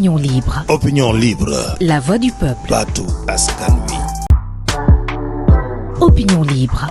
Opinion libre. Opinion libre. La voix du peuple. Baatu askan wi. Opinion libre.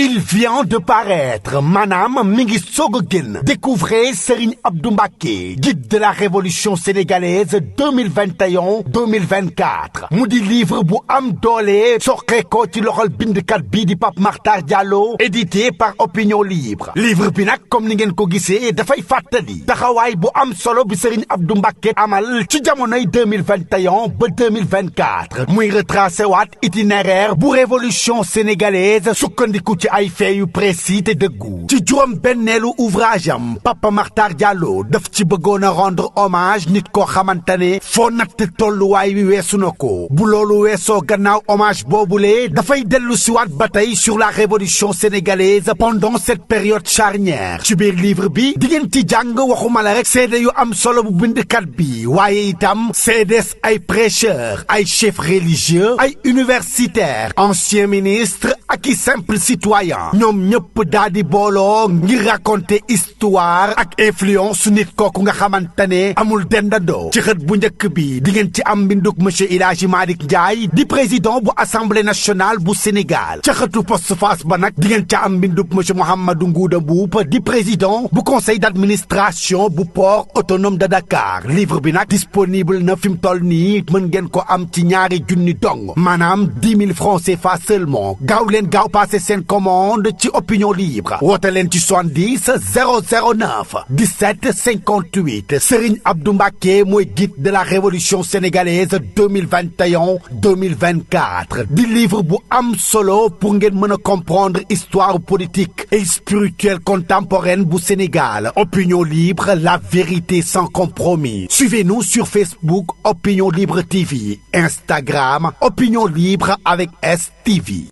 Il vient de paraître Manam Mingi Sogogin. Découvrez Serigne Abdou Mbacké, guide de la révolution sénégalaise 2021-2024. mu di livre bu am doole soqe ko ci loxol bindkat bii di Pape Makhtar Diallo, édité par Opinion libre. livre bi nag comme ni ngeen ko gisee dafay fàttali taxawaay bu am solo bi Serigne Abdou Mbacké amal ci jamonoy 2021 ba 2024. muy retracé waat itinéraire bu révolution sénégalaise sukkandiku ci ay fait yu précis te dëggu. ci juróom benneelu ouvrage am Papa Makhtar Diallo daf ci bëggoon a rendre hommage nit koo xamante ne foo natt tolluwaay wi weesu na ko. bu loolu weesoo gannaaw hommage boobule dafay dellu siwaat ba tey sur la révolution sénégalaise pendant cette période charnière. ci biir livre bi di ngeen ci jàng waxuma la rek seede yu am solo bu bindkat bi waaye itam seedes ay prêcheurs ay chefs religieux ay universitaires anciens ministres ak i simple citoyen ñoom ñëpp daal di booloo ngir raconter histoire ak influence nit kooku nga xamante ne amul dendandoo. ci xët bu njëkk bi di ngeen ci am mbinduk monsieur El Hadji Malick Ndiaye di président bu assemblée nationale bu Sénégal. ca xëtu postface ba nag di ngeen ca am mbinduk monsieur Mouhamadou Ngouda Mboup di président bu conseil d'administration bu port autonome de Dakar. livre bi nag disponible na fi mu toll nii mën ngeen ko am ci ñaari junni dong maanaam 10 000 francs CFA seulement. gaaw leen gaaw passé seen commande ci Opinion libre woote leen ci 70 009 17 58. Serigne Abdou Mbacké mooy guide de la révolution sénégalaise 2021-2024 di livre bu am solo pour ngeen mën a comprendre histoire politique et spirituelle contemporaine bu Sénégal. Opinion libre, la vérité sans compromis. Suivez-nous sur Facebook Opinion libre TV, Instagram Opinion libre avec STV.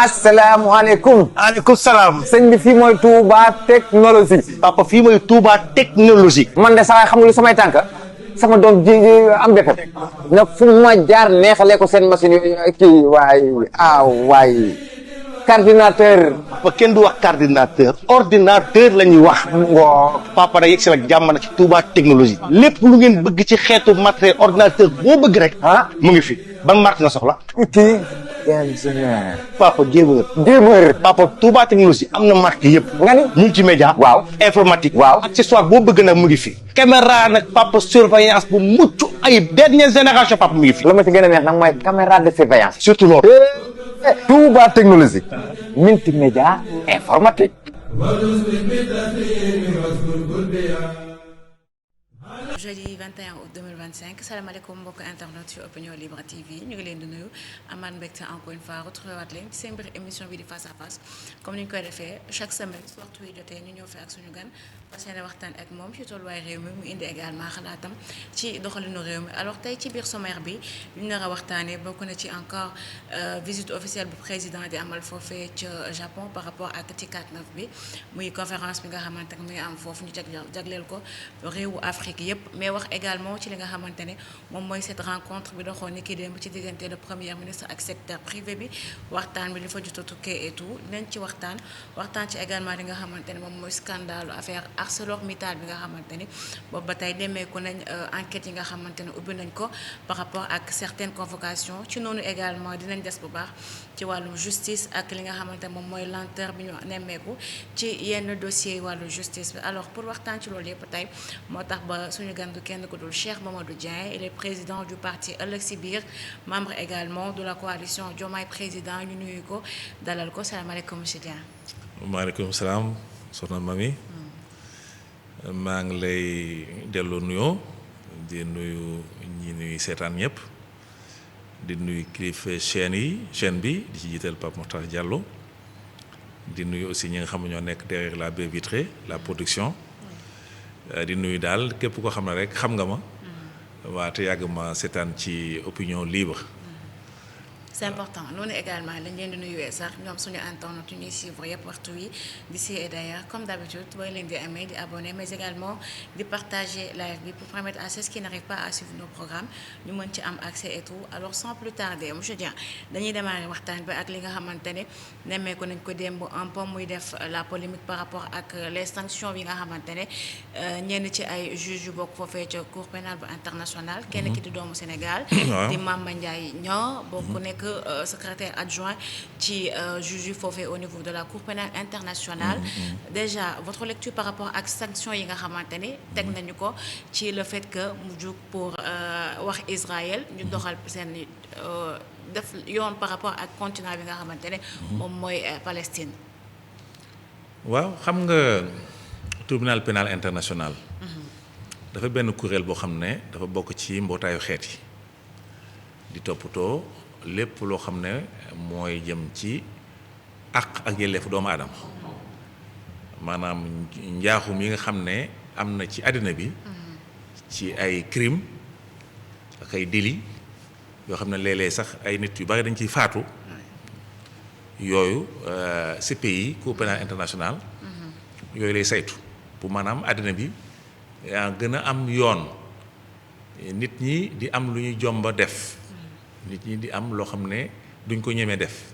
asalaamaaleykum. maaleykum salaam. sëñ bi fii mooy Touba technologie. papa fii mooy Touba technologie. man de saa xam nga lu samay tànk sama doom ji am defet na fu ma jaar neexalee ko seen machine yooyu kii waay coordinateur. papa kenn du wax coordinateur. ordinateur la ñuy wax. waaw papa da yegg si nag jàmm na ci Touba technologie. lépp lu ngeen bëgg ci xeetu matériel ordinateur boo bëgg rek. mu ngi fi ban marque nga soxla. kii. ingénieur. papa gamer. papa Touba technologie am na marque yëpp. nga ni multimédia. waaw informatique. waaw accessoire boo bëgg nag mu ngi fi. caméra nag papa surveillance bu mucc ayib dernière génération papa mu ngi fi. la ma ci gën a neex nag mooy caméra de surveillance. surtout loolu. Touba technologie. multimédia informatique. jeudi 21 août 2025 salaamaaleykum mbokk internet ci Opinion libre TV ñu ngi leen di nuyu amaat mbégte encore une fois retrouvé waat leen ci seen biir émission bi di face à face comme ni ñu koy defee chaque semaine su waxtu wi jotee ñu ñëw fi ak suñu gan parce que waxtaan ak moom ci tolluwaay réew mi mu indi également xalaatam ci doxalinu réew mi alors tey ci biir sommaire bi ñu nar a waxtaanee bokk na ci encore visite officielle bu président di amal foofee ca Japon par rapport ak ci 4/9 bi muy conférence bi nga xamante ne muy am foofu ñu jagleel ko réewu Afrique yépp mais wax également ci li nga xamante ne moom mooy cette rencontre bi doxoon ni ki démb ci diggante le premier ministre ak secteur privé bi waxtaan bi li fa jot a tukkee et tout dinañ ci waxtaan ci également li nga xamante ne moom mooy scandale affaire ArcelorMittal bi nga xamante ni boobu ba tey demeeku nañ enquête yi nga xamante ne ubbi nañ ko par rapport ak certaines convocations ci noonu également dinañ des bu baax ci wàllum justice ak li nga xamante ne moom mooy lenteur bi ñu nemmeeku ci yenn dossiers wàllu justice bi alors pour waxtaan ci loolu yëpp tey moo tax ba suñu gan du kenn ko dul Cheikh Mamadou Dieng il est président du parti Ëllëg Si Biir membre également de la coalition Diomaye Président ñu nuyu ko dalal ko salaamaaleykum monsieur Dieng. maaleykum salaam soxna Mami. maa ngi lay delloo nuyoo di nuyu ñi nuy seetaan ñëpp di nuyu kilifa chaîne bi di ci jiital Pape Makhtar Diallo di nuyu aussi ñi nga xam ne ñoo nekk derrière la baie vitrée la production. di nuyu daal képp koo xam ne rek xam nga ma waa te yàgg ma seetaan ci Opinion libre c'est important noonu également lañ leen di nuyuwee sax ñoom suñu internet yu ñuy suivre yëpp waxtu wi d'ici et d'ailleurs comme d'habitude booy leen di amee di abonner mais également di partager live bi pour permettre à ceux qui n'arrivent pas à suivre nos programmes ñu mën ci am accès et tout alors sans plus tarder monsieur Dieng dañuy démarrer waxtaan bi ak li nga xamante ne nemmeeku nañ ko démb un peu muy def la polémique par rapport ak les sanctions yi nga xamante ne ñenn ci ay juges yu bokk foofee ca cour pénale bu international kenn ki di doomu Sénégal di Mamba Ndiaye ñoo bokk nekk secrétaire adjoint ci juge yu foofee au niveau de la cour pénale internationale déjà votre lecture par rapport ak sanctions yi nga xamante ne teg nañu ko ci le fait que mu jug pour wax Israël ñu doxal seen def yoon par rapport ak continent bi nga xamante ne moom mooy Palestine. waaw xam nga tribunal pénal international dafa benn kuréel boo xam ne dafa bokk ci mbootaayu xeet yi di toppatoo lépp loo xam ne mooy jëm ci àq ak yelleefu doomu aadama maanaam njaaxum yi nga xam ne am na ci àddina bi ci ay crime ak ay délit yoo xam ne léeg-léeg sax ay nit yu bari dañ ciy faatu yooyu CPI Cour pénale internationale yooyu lay saytu pour maanaam àddina bi yaa gën a am yoon nit ñi di am lu ñuy jomba def nit ñi di am loo xam ne duñ ko ñemee def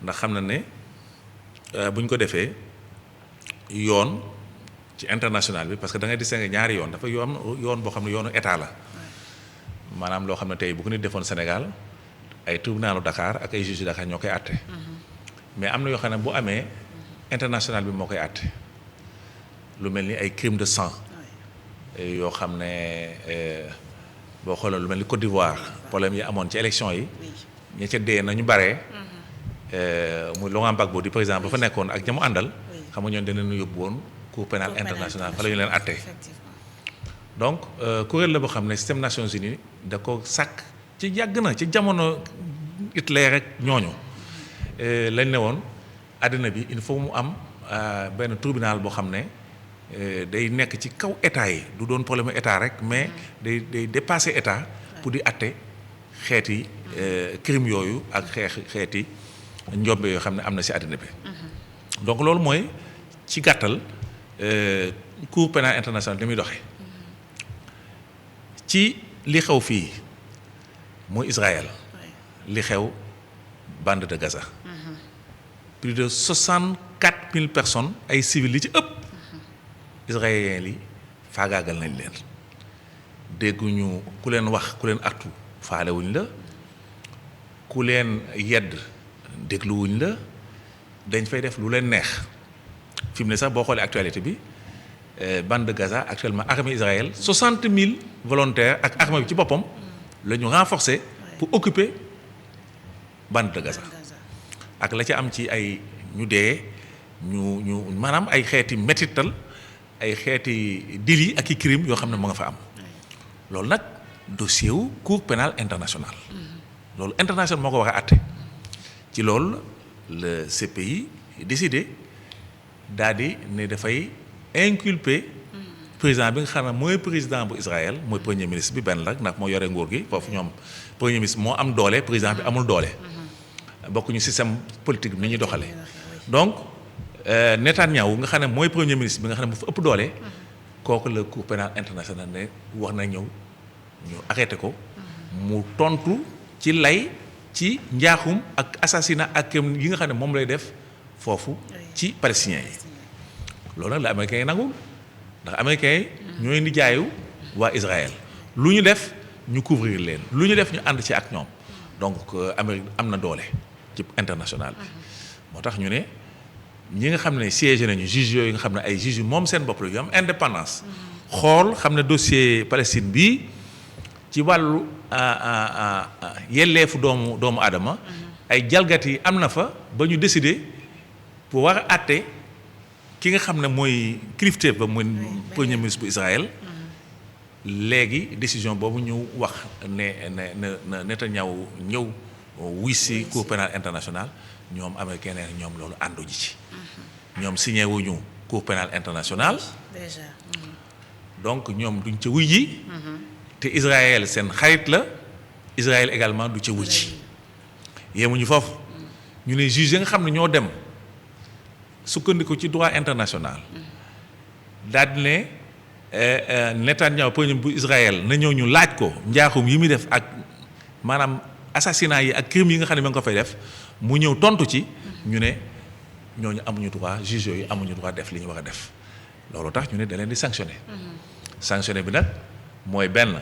ndax xam na ne buñ ko defee yoon ci international bi parce que da ngay distinguer ñaari yoon dafa yoon boo xam ne yoonu état la maanaam loo xam ne tey bu ko nit defoon Sénégal ay tribunalu Dakar ak ay juges Dakar ñoo koy àtte mais am na yoo xam ne bu amee international bi moo koy àtte lu mel ni ay crime de sang yoo xam ne boo xoolee lu mel ni Côte d'Ivoire problème yi amoon ci élection yi ña ca dee nañu bare muy Laurent Gbagbo di président ba fa nekkoon ak ñamu àndal xam nga ñoon danañu yóbbu woon cour pénale internationale fa la ñu leen àtte donc kuréel la boo xam ne système Nations Unies da ko sàkk ci yàgg na ci jamono Hitler rek ñooñu lañ ne woon àddina bi il faut mu am benn tribunal boo xam ne day nekk ci kaw état yi du doon problème état rek mais day dépasser état pour di atte xeeti crime yooyu ak xeeti njombe yoo xam ne am na ci àddina bi donc loolu mooy ci gàttal cour pénale internationale li muy doxee ci li xew fii mooy Israël li xew bande de Gaza plus de 64 000 personnes ay civils li ci ëpp israéliens li faagaagal nañ leen dégguñu ku leen wax ku leen artu faalewuñ la ku leen yedd dégluwuñ la dañ fay def lu leen neex fi mu ne sax boo xoolee actualité bi bande de Gaza actuellement armée Israël 60 000 volontaires ak armée bi ci boppam la ñu renforcer pour occuper bande de Gaza ak la ca am ci ay ñu dee ñu maanaam ay xeeti mettital ay xeeti délit ak i crime yoo xam ne mu nga fa am loolu nag dossier wu cour pénale internationale loolu international moo ko war a àtte ci loolu le CPI décidé daal di ne dafay inculper président bi nga xam ne mooy président bu Israël mooy premier ministre bi benn la ndax moo yore nguur gi foofu ñoom premier ministre moo am doole président bi amul doole bokkuñu système politique bi ni ñuy doxalee donc Netanyahu nga xam ne mooy premier ministre bi nga xam ne mu fa ëpp doole kooku la cour pénale internationale ne wax na ñëw ñu arrêté ko mu tontu ci lay ci njaaxum ak assassinat ak yi nga xam ne moom lay def foofu ci palestiniens yi loolu nag la américains yi nangul ndax américains yi ñooy di jaayu waa Israël lu ñu def ñu couvrir leen lu ñu def ñu ànd ci ak ñoom donc Amérique am na doole ci international bi moo tax ñu ne ñi nga xam ne siégé nañu juges yooyu nga xam ne ay juges yu moom seen bopp la yu am indépendance xool xam ne dossier Palestine bii ci wàllu yelleefu doomu aadama ay jalgati yi am na fa ba ñu décider pour war a àtte ki nga xam ne mooy kilifteef ba mooy premier ministre bu Israël léegi décision boobu ñu wax ne Netanyahu ñëw wuy si cour pénale internationale ñoom américain ne ñoom loolu àndu ji ci ñoom signé wuñu cour pénale internationale déjà donc ñoom duñ ca wuy ji te Israël seen xarit la Israël également du ca wuy ji yemuñu foofu ñu ne juge yi nga xam ne ñoo dem sukkandiku ci droit international daal di ne Netanyahu premier bu Israël na ñëw ñu laaj ko njaaxum yi muy def ak maanaam assassinat yi ak crime yi nga xam ne ma nga ko fay def mu ñëw tontu ci ñu ne ñooñu amuñu droit juge yooyu amuñu droit def li ñu war a def loolu tax ñu ne da leen di sanctionné sanctionné bi nag mooy benn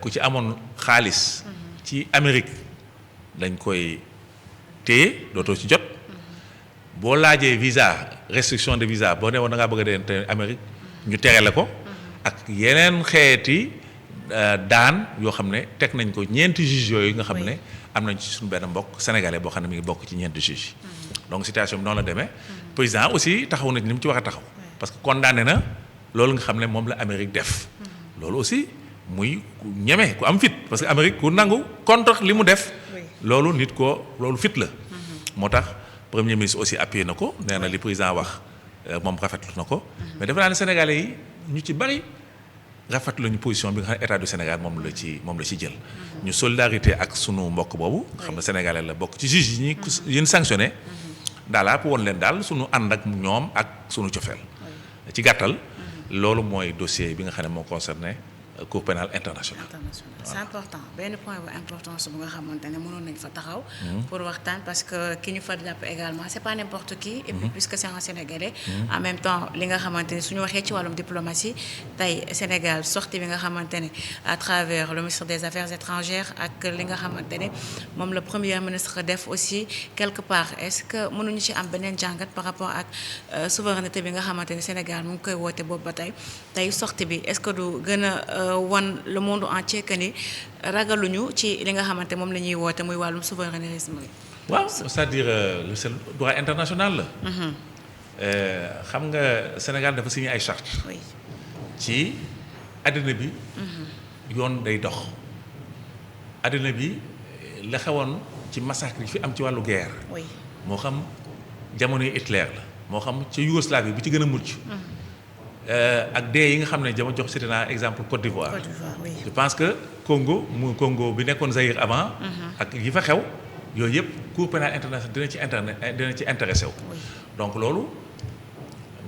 ku ci amoon xaalis ci Amérique dañ koy téye dootoo ci jot boo laajee visa restriction de visa boo ne woon da ngaa bëgg a dee Amérique ñu tere la ko ak yeneen xeeti daan yoo xam ne teg nañ ko ñeenti juge yooyu nga xam ne am nañ ci suñu benn mbokk sénégalais boo xam ne mi ngi bokk ci ñeenti juge donc situation bi noonu la demee président aussi taxaw na ni mu ci wax a taxaw parce que condamné na loolu nga xam ne moom la Amérique def loolu aussi muy ku ñeme ku am fit parce que Amérique ku nangu contre li mu def loolu nit ko loolu fit la moo tax premier ministre aussi appuyé na ko nee na li président wax moom rafetlu na ko mais defe naa ne sénégalais yi ñu ci bari rafetlu lañu position bi nga xam ne état du Sénégal moom la ci jël ñu solidarité ak sunu mbokk boobu xam ne sénégalais la bokk ci juge yi ñu sanctionné daal pour woon leen daal sunu ànd ak ñoom ak sunu cofeel ci gàttal loolu mooy dossier bi nga xam ne moo concerné Cour pénale internationale. C'est important benn point bu importance bu nga xamante ne mënoon nañ fa taxaw. pour waxtaan parce que ki ñu fa jàpp également c'est pas n'importe qui. et puis puisque c'est un Sénégalais. en même temps li nga xamante ne suñu waxee ci wàllum diplomatie tey Sénégal sortie bi nga xamante ne à travers le ministre des Affaires étrangères ak li nga xamante ne moom le premier ministre def aussi quelque part est-ce que mënuñu ci am beneen jàngat par rapport ak souveraineté bi nga xamante ne Sénégal mu ngi koy woote boobu ba tey sortie bi est-ce que du gën a wan le monde entier que ni ragaluñu ci li nga xamante moom la ñuy woote muy wàllum souverainisme bi. waaw c'est-à-dire le droit international la. xam nga Sénégal dafa signé ay chartes. oui ci àddina bi. yoon day dox. àddina bi la xewoon ci massacre yi fi am ci wàllu guerre. oui moo xam jamonoy Hitler la moo xam ci Yougoslavie bi ci gën a mucc. ak dee yi nga xam ne jama jox cité naa exemple Côte d'Ivoire. oui. je pense que Congo bi nekkoon Zaïre avant. ak yi fa xew yooyu yëpp Cour pénale internationale dina ci intéressé wu. donc loolu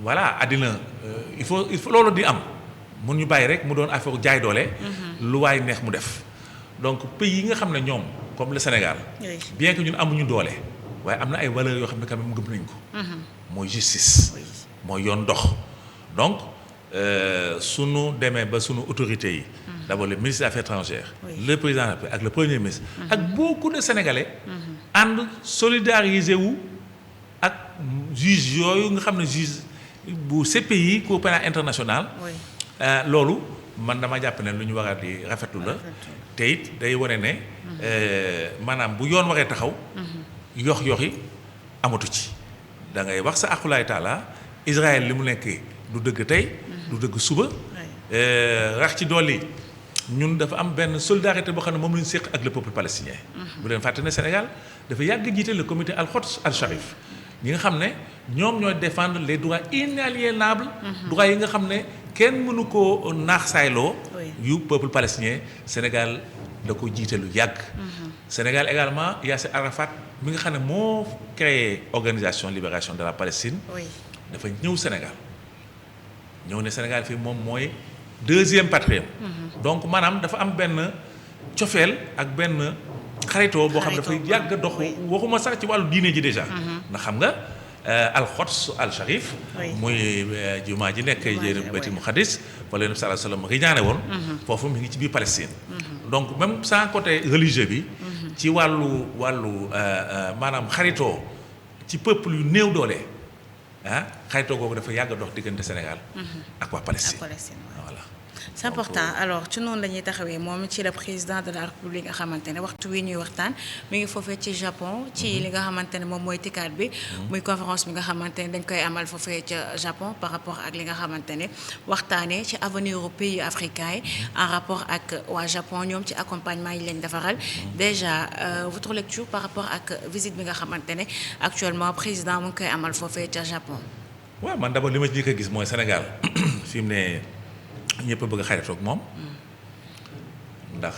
voilà àddina il faut loolu di am mun ñu bàyyi rek mu doon affaire jaay doole. lu waay neex mu def donc pays yi nga xam ne ñoom comme le Sénégal. oui. bien que ñun amuñu doole waaye am na ay valeurs yoo xam ne quand même gëm nañ ko. mooy justice. mooy yoon dox. donc sunu demee ba sunu autorités yi. d'abord le ministre des Affaires étrangères. le président ak le premier ministre. ak beaucoup de Sénégalais. ànd solidariser wu ak juge yooyu nga xam ne juge bu CPI Cour pénale internationale. loolu man dama jàpp ne lu ñu war a di rafetlu la. te it day wane ne. maanaam bu yoon waree taxaw. yox-yoxi amatu ci. da ngay wax sa aqulaay taala Israël li mu nekkee. du dëgg tey du dëgg suba rax ci dolli ñun dafa am benn solidarité boo xam ne moom la ñu séq ak le peuple palestinien bu leen fàtte ne Sénégal dafa yàgg jiite le comité al-Quds al-Sharif ñi nga xam ne ñoom ñooy défendre les droits inaliénables droits yi nga xam ne kenn mënu koo naax saayloo yu peuple palestinien Sénégal da ko jiite lu yàgg Sénégal également Yasser Arafat mi nga xam ne moo créé organisation libération de la Palestine dafa ñëw Sénégal ñëw ne Sénégal fii moom mooy deuxième patrie. donc maanaam dafa am benn cofeel ak benn xaritoo boo xam ne dafay yàgg dox waxuma sax ci wàllu diine ji déjà. ndax xam nga al-Quds al-Sharif. muy jumaa ji nekk Baytul Muqaddis fa la Yonent bi sallallahu alayhi wa sallam riñaane woon. foofu mi ngi ci biir Palestine. donc même sans côté religieux bi. ci wàllu maanaam xaritoo ci peuple yu néew doole. xaritoo googu dafa yàgg dox diggante Sénégal ak waa Palestine voilà c'est important alors ci noonu la ñuy taxawee moom ci le président de la République nga xamante ne waxtu wi ñuy waxtaan mi ngi foofee ci Japon ci li nga xamante ne moom mooy TICAD bi muy conférence bi nga xamante ne dañ koy amal foofee ca Japon par rapport ak li nga xamante ne waxtaanee ci avenir u pays africain yi en rapport ak waa Japon ñoom ci accompagnement yi lañ defaral déjà votre lecture par rapport ak visite bi nga xamante ne actuellement président mu ngi koy amal foofee ca Japon. waaw man d'abord li ma ci njëkk a gis mooy Sénégal fi mu ne ñëpp a bëgg a xaritoog moom ndax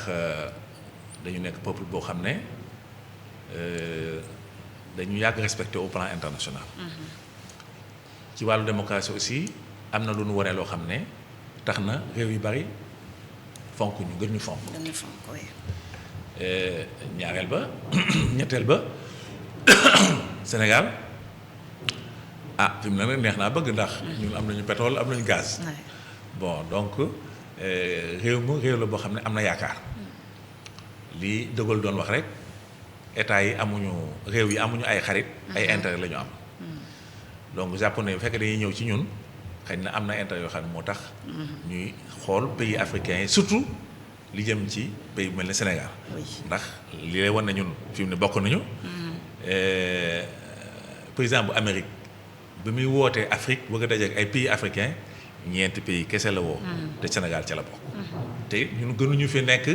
dañu nekk peuple boo xam ne dañu yàgg respecté au plan international. ci wàllu démocratie aussi am na lu nu wane loo xam ne tax na réew yu bari fonk ñu gën ñu fonk. ñaareel ba ñetteel ba Sénégal fi mu ne nag neex naa bëgg ndax ñun am nañu pétrole am nañu gaz. bon donc réew la boo xam ne am na yaakaar li De Gaulle doon wax rek état yi réew yi amuñu ay xarit. ay intérêt la ñu am. donc japonais bu fekkee dañuy ñëw ci ñun xëy na am na intérêt yoo xam ne moo tax. ñuy xool pays africains yi surtout li jëm ci pays bu mel ne Sénégal. ndax li lay wan ne ñun fi mu ne bokk nañu. président bu Amérique bi muy wootee Afrique bëgg a dajeek ay pays africains ñeenti pays kese la woo. te Sénégal ca la bokk. te ñun gënuñu fi nekk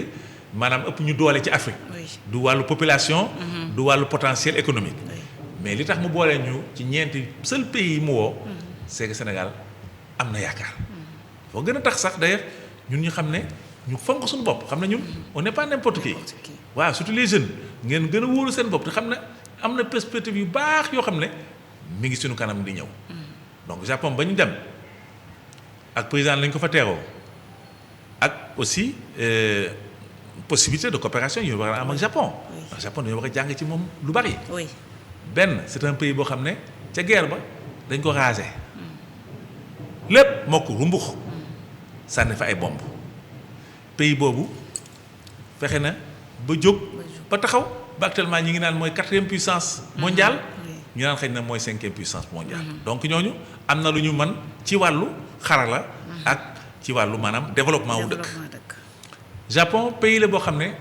maanaam ëpp ñu doole ci Afrique. du wàllu population. du wàllu potentiel économique. mais li tax mu boole ñu ci ñeenti seul pays mu woo. c'est que Sénégal am na yaakaar. foo gën a tax sax d'ailleurs ñun ñu xam ne ñu fonk suñu bopp xam ne ñun on n'est pas n'importe qui. waaw surtout les jeunes ngeen gën a wóolu seen bopp te xam ne am na perspective yu baax yoo xam ne mi ngi suñu kanam di ñëw. donc Japon ba ñu dem ak président lañ ko fa teeroo ak aussi possibilité de coopération yu war a am ak Japon. ndax Japon dañoo war a jàng ci moom lu bari. benn c'est un pays boo xam ne ca guerre ba dañ ko raser lépp moo ko rumbux sànni fa ay bomb pays boobu fexe na ba jóg ba taxaw ba actuellement ñi ngi naan mooy 4e puissance mondiale ñu naan xëy na mooy 5e puissance mondiale donc ñooñu am na lu ñu mën ci wàllu xarala ak ci wàllu maanaam développement wu dëkk. Japon pays la boo xam ne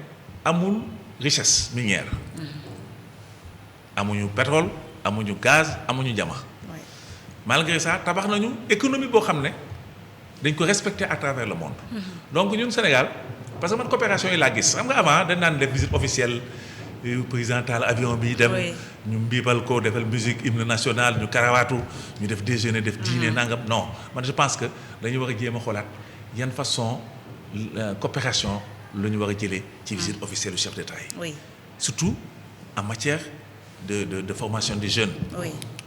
amul richesse minière. amuñu pétrole amuñu gaz amuñu jama. malgré ça tabax nañu économie boo xam ne dañ ko respecter à travers le monde. donc ñun Sénégal parce que man coopération yi laa gis xam nga avant dañ naan def visite officielle président taal avion bi dem. ñu mbiibal ko defal musique hymne national ñu karawaatu ñu def déjeuner def dîner nangam non man je pense que dañu war a jéem a xoolaat yan façon coopération la ñu war a jëlee ci visite officielle du chef d'État yi. surtout en matière de formation des jeunes.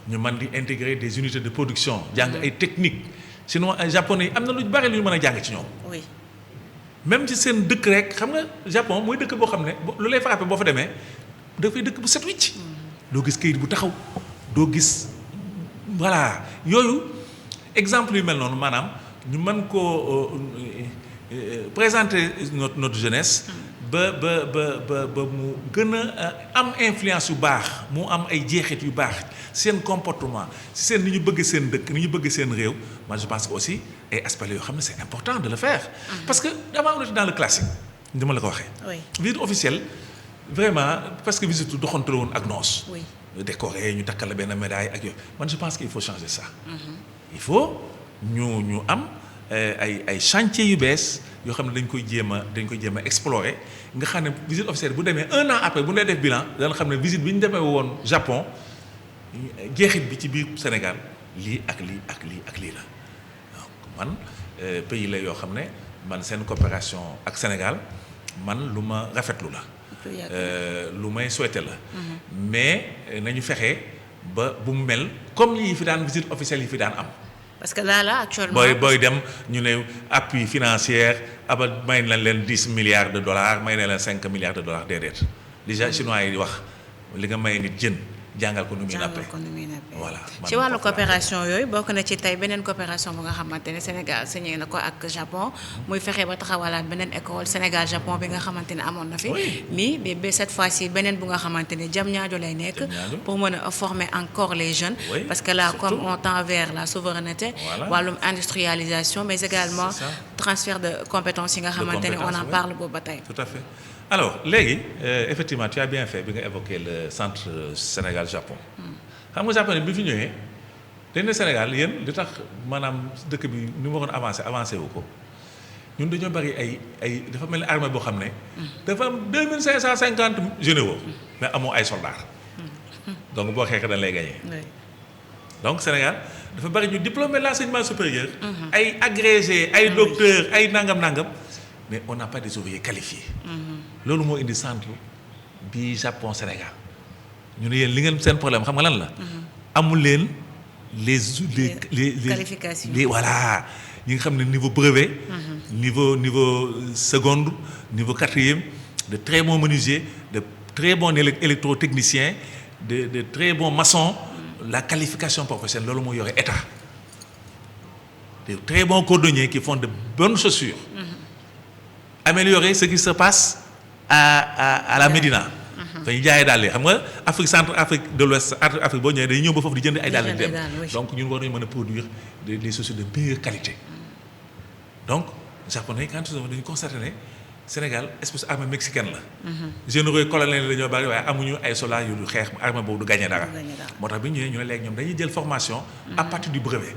ñu mën di intégrer des unités de production jàng ay techniques sinon ay japonais yi am na lu bari lu ñu mën a jàng ci ñoom. même ci seen dëkk rek xam nga Japon mooy dëkk boo xam ne lu lay frappé boo fa demee dafay dëkk bu set wicc doo gis kayit bu taxaw doo gis voilà yooyu exemple yu mel noonu maanaam ñu mën koo présenter notre jeunesse. ba mu gën a am influence yu baax mu am ay jeexit yu baax seen comportement seen ni ñu bëgg seen dëkk ni ñu bëgg seen réew man je pense que aussi ay aspects yoo xam ne c'est important de le faire. parce que avant on était dans le classique ni ma la ko waxee. visite officielle vraiment parce que visite doxantu la woon ak noos. décoré ñu takkal la benn médaille ak yooyu man je pense qu'il faut changer ça. il faut ñu am ay chantier yu bees. yoo xam ne dañ koy jéem a explorer nga xam ne visite officielle bu demee 1 an après bu ñu lay def bilan dana xam ne visite bi ñu demee woon Japon jeexit bi ci biir Sénégal lii ak lii ak lii ak lii la donc man pays la yoo xam ne man seen coopération ak Sénégal man lu ma rafetlu la. lu may souhaité la. mais nañu fexe ba bu mu mel comme yi fi daan visite officielle yi fi daan am. parce que là actuellement. booy dem ñu ne appui financier may na leen 10 milliards de dollars may na leen 5 milliards de dollars déedéet déjà chinois yi di wax li nga may nit jën jàngal ko nu muy nappee. voilà ci wàllu coopération yooyu bokk na ci tey beneen coopération bu nga xamante ne Sénégal signé na ko ak Japon muy fexe ba taxawalaat beneen école Sénégal Japon bi nga xamante ne amoon na fi. mais ba cette fois-ci beneen bu nga xamante ne Diamniadio lay nekk. pour mën a former encore les jeunes. parce que là comme on tend vers la souveraineté. wàllum industrialisation mais également transfert de compétences yi nga xamante ne on en parle boobu ba tey. tout à fait. alors léegi effectivement tu as bien fait bi nga évoqué le centre Sénégal-Japon. xam nga Japon bi fi ñëwee dañ ne Sénégal yéen li tax maanaam dëkk bi ni ma waroon avancé wu ko ñun dañoo bari ay dafa mel ni armée boo xam ne. dafa am 2550 généraux. mais amoo ay soldats. donc boo xeexee dañ lay gagné. donc Sénégal dafa bari ñu diplômé l'enseignement supérieur. ay agrégés ay docteurs ay nangam. mais on n'a pas des ouvriers qualifiés. loolu moo indi centre bi Japon Sénégal ñu ne yéen li ngeen seen problème xam nga lan la. amul leen les qualifications voilà ñi nga xam ne niveau brevet. niveau seconde niveau quatrième de très bons menuisiers de très bons électrotechniciens de très bons maçons. La qualification professionnelle loolu moo yore état. De très bons cordonniers qui font de bonnes chaussures. Améliorer ce qui se passe à la Médina. dañuy jaayee daal xam nga Afrique centre Afrique de l'Ouest Afrique boo ñëwee dañuy ñëw ba foofu di jënd ay daal dem donc ñun war nañu mën a produire des chaussures de meilleure qualité. donc japonais quand dañu constaté ne Sénégal espèce armée mexicaine la. généraux yi colonels la ñoo bari waaye amuñu ay soldats yu xeex armée boobu du gagné dara. moo tax bi ñu ñëwee ñu ne léegi ñoom dañuy jël formation. à partir du brevet.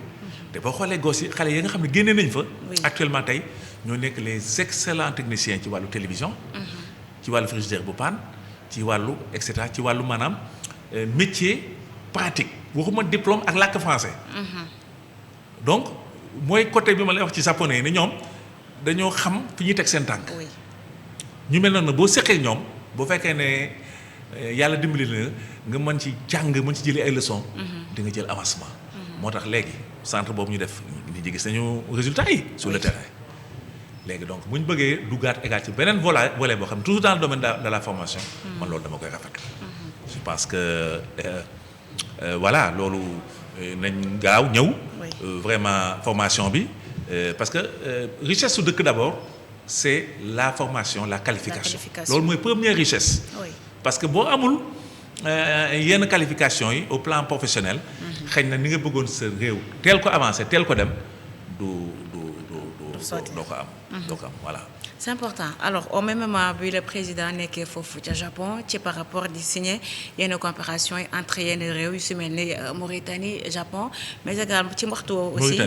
te boo xoolee gos yi xale yi nga xam ne génnee nañ fa. actuellement tey ñoo nekk les excellents techniciens ci wàllu télévision. ci wàllu frigidaire bu panne ci wàllu et cetera ci wàllu maanaam métier pratique waxuma diplôme ak làkk français. donc mooy côté bi ma lay wax ci japonais yi ne ñoom dañoo xam fi ñuy teg seen tànk. ñu mel noonu boo seqee ñoom boo fekkee ne yàlla dimbali na nga mën ci jàng mën ci jëlee ay leçons. di nga jël avancement. moo tax léegi centre boobu ñu def nit ñi gis nañu résultats yi sur le terrain. léegi donc bu ñu bëggee duggaat égal ci beneen volet boo xam ne toujours dans le domaine de la formation. man loolu dama koy rafetlu. je pense que voilà loolu nañ gaaw ñëw. vraiment formation bi parce que richesse su dëkk d'abord c'est la formation la qualification. loolu mooy première richesse. parce que boo amul yenn qualification yi au plan professionnel. xëy na ni nga bëggoon sa réew teel ko avancer teel ko dem doo ko am. doo ko am voilà. c'est important alors au même moment bi le président nekkee foofu ca Japon ci par rapport di signer yenn coopération yi entre yenn réew yu si mel ni Mauritanie Japon mais également ci waxtu woowu aussi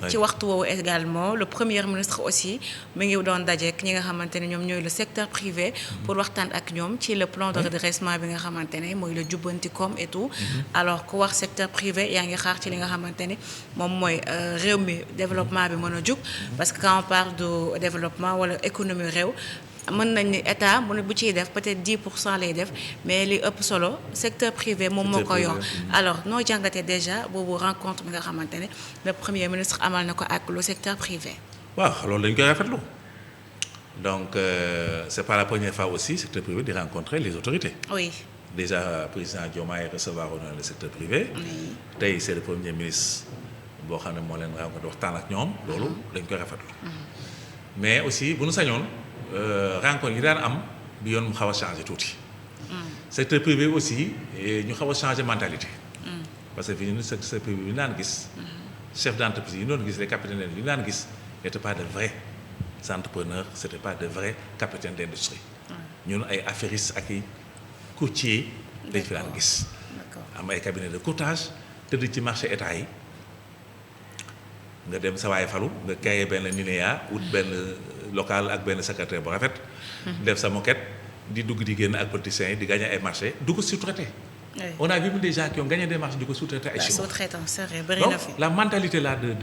ci waxtu woowu également le premier ministre aussi mi ngi doon dajeek ñi nga xamante ne ñoom ñooy le secteur privé pour waxtaan ak ñoom ci le plan de redressement bi nga xamante ne mooy le jubbanti koom et tout alors ku wax secteur privé yaa ngi xaar ci li nga xamante ne moom mooy réew mi développement bi mën a jug parce que quand on parle de développement wala économie réew mën nañ ni état mu ne bu ciy def peut-être 10% lay def mais li ëpp solo secteur privé moom moo ko yor alors noo jàngatee déjà boobu rencontre bi nga xamante ne le premier ministre amal na ko ak le secteur privé. waaw loolu dañ koy rafetlu donc c'est pas la première fois aussi secteur privé di rencontrer les autorités. oui déjà président Diomaye recevoir na le secteur privé. tey c'est le premier ministre boo xam ne moo leen rencontré waxtaan ak ñoom loolu dañ koy rafetlu. mais aussi bu nu sañoon. rencontre yi daan am bi yoon mu xaw a changé tuuti. secteur privé aussi ñu xaw a changé mentalité. parce que fii ñu secteur privé bi naan gis. chef d'entreprise yi ñu doon gis les capitaines yi ñu daan gis n'étaient pas de vrais entrepreneurs c'était pas de vrais capitaines d'industrie. ñun ay affairistes ak i courtiers dañ fi daan gis. am ay cabinets de courtage tëdd ci marché état yi nga dem sa waay falu nga créé benn NINEA wut benn local ak benn secrétaire bu rafet. def sa moquette di dugg di génn ak politiciens yi di gagner ay marchés du ko sous-traiter. on a vu des gens qui ont gagné des marchés du ko sous-traiter ay chinois. c'est vrai bëri na fi. donc la mentalité là de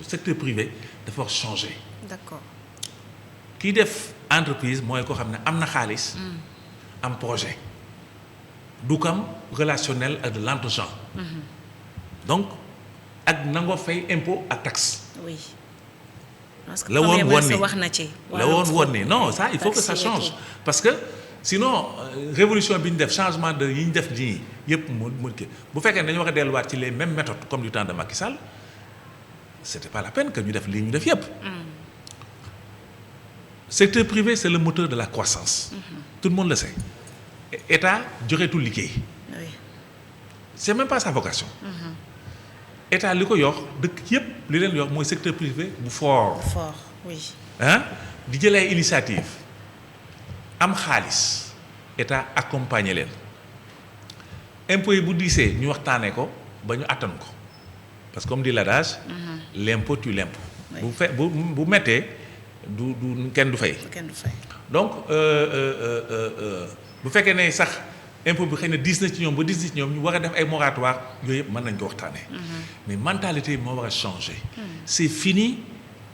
secteur privé dafa war changer. d'accord. kii def entreprise mooy koo xam ne am na xaalis. am projet. du kam relationnel ak de l'entregent. donc ak nangoo fay impôt ak taxe. oui. parce que la woon woon ni wax na ci. la woon ni non ça il faut que ça change parce que sinon révolution bi ñu def changement de yi ñu def nii yëpp mu kii bu fekkee ne dañu war a delluwaat ci les mêmes méthodes comme du temps de Macky Sall c'était pas la peine que ñu def lii ñu def yëpp. secteur privé c'est le moteur de la croissance. tout le monde le sait. État joxeetul liggéey. oui. c'est même pas sa vocation. état li ko yor dëkk yëpp li leen yor mooy secteur privé bu fort. oui. di jël ay initiative am xaalis état accompagner leen impôt yi bu diisee ñu waxtaanee ko ba ñu attan ko parce que comme dit l'adage. l'impôt tue l'impôt. bu mettee du kenn du fay. donc bu fekkee ne sax. impôt bi xëy na diis na ci ñoom ba diis na ci ñoom ñu war a def ay moratoire yooyu yëpp mën nañ ko waxtaanee. mais mentalité yi moo war a changer. c'est fini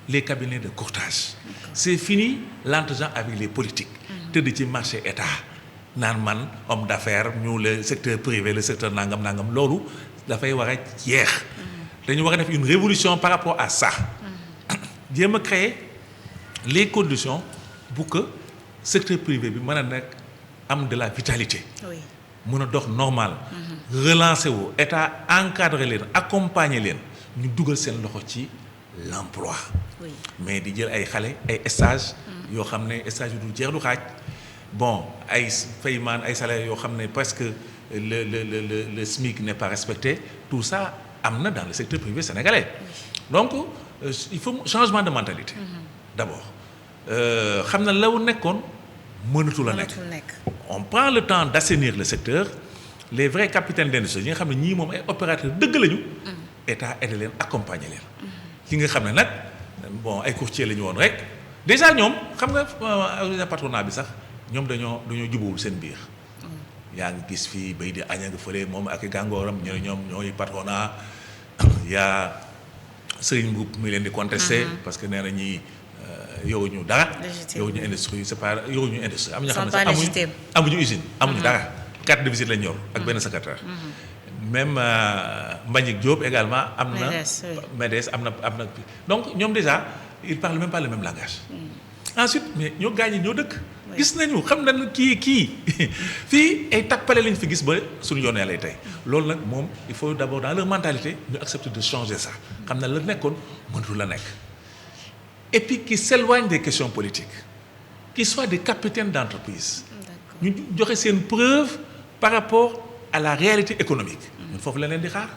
les cabinets de courtage. c'est fini l'entregent avec les politiques. tëdd ci marché état naan man homme d'affaires ñu le secteur privé le secteur nangam loolu dafay war a jeex. dañu war a def une révolution par rapport à ça. jéem a créer les conditions pour que secteur privé bi mën a nekk am de la vitalité. oui mën a dox normal. relancer wu état encadrer leen accompagner leen ñu dugal seen loxo ci l'emploi. oui mais di jël ay xale ay stage yoo xam ne stage yu du jeex du xaaj bon ay paiement ay salaires yoo xam ne presque le SMIC n'est pas respecté tout ça am na dans le secteur privé sénégalais. donc il faut changement de mentalité. d'abord xam na law nekkoon mënatul a nekk. on prend le temps d'assainir le secteur les vrais capitaines d'industrie yi nga xam ne ñii moom ay opérateurs dëgg lañu. état aidé leen accompagner leen. ki nga xam ne nag bon ay courtier la ñu woon rek déjà ñoom xam nga patronat bi sax ñoom dañoo jubawul seen biir. yaa ngi gis fii bay di aña nga fële moom ak gàngooram ñoom ñooy patronat yaa Serigne Mboup mi leen di contesté parce que nee na ñi yoruñu dara. yoruñu industrie c'est pas yoruñu industrie am na ñoo xam ne sax amuñu usine amuñu dara carte de visite lañ yor ak benn secrétaire. même Mbagnick Diop également am na MEDES am na donc ñoom déjà ils parlent même pas le même langage. ensuite mais ñoo gaañ ñoo dëkk. gis nañu xam nañu kii fii ay tappale lañ fi gis ba suñu yoon lay tey loolu nag moom il faut d'abord dans leur mentalité ñu accepter de changer ça xam na la nekkoon mënatu la nekk. et puis qui s'éloigne des questions politiques qui soient des capitaines d'entreprise. ñu joxe seen preuve par rapport à la réalité économique. ñun foofu la leen di xaar.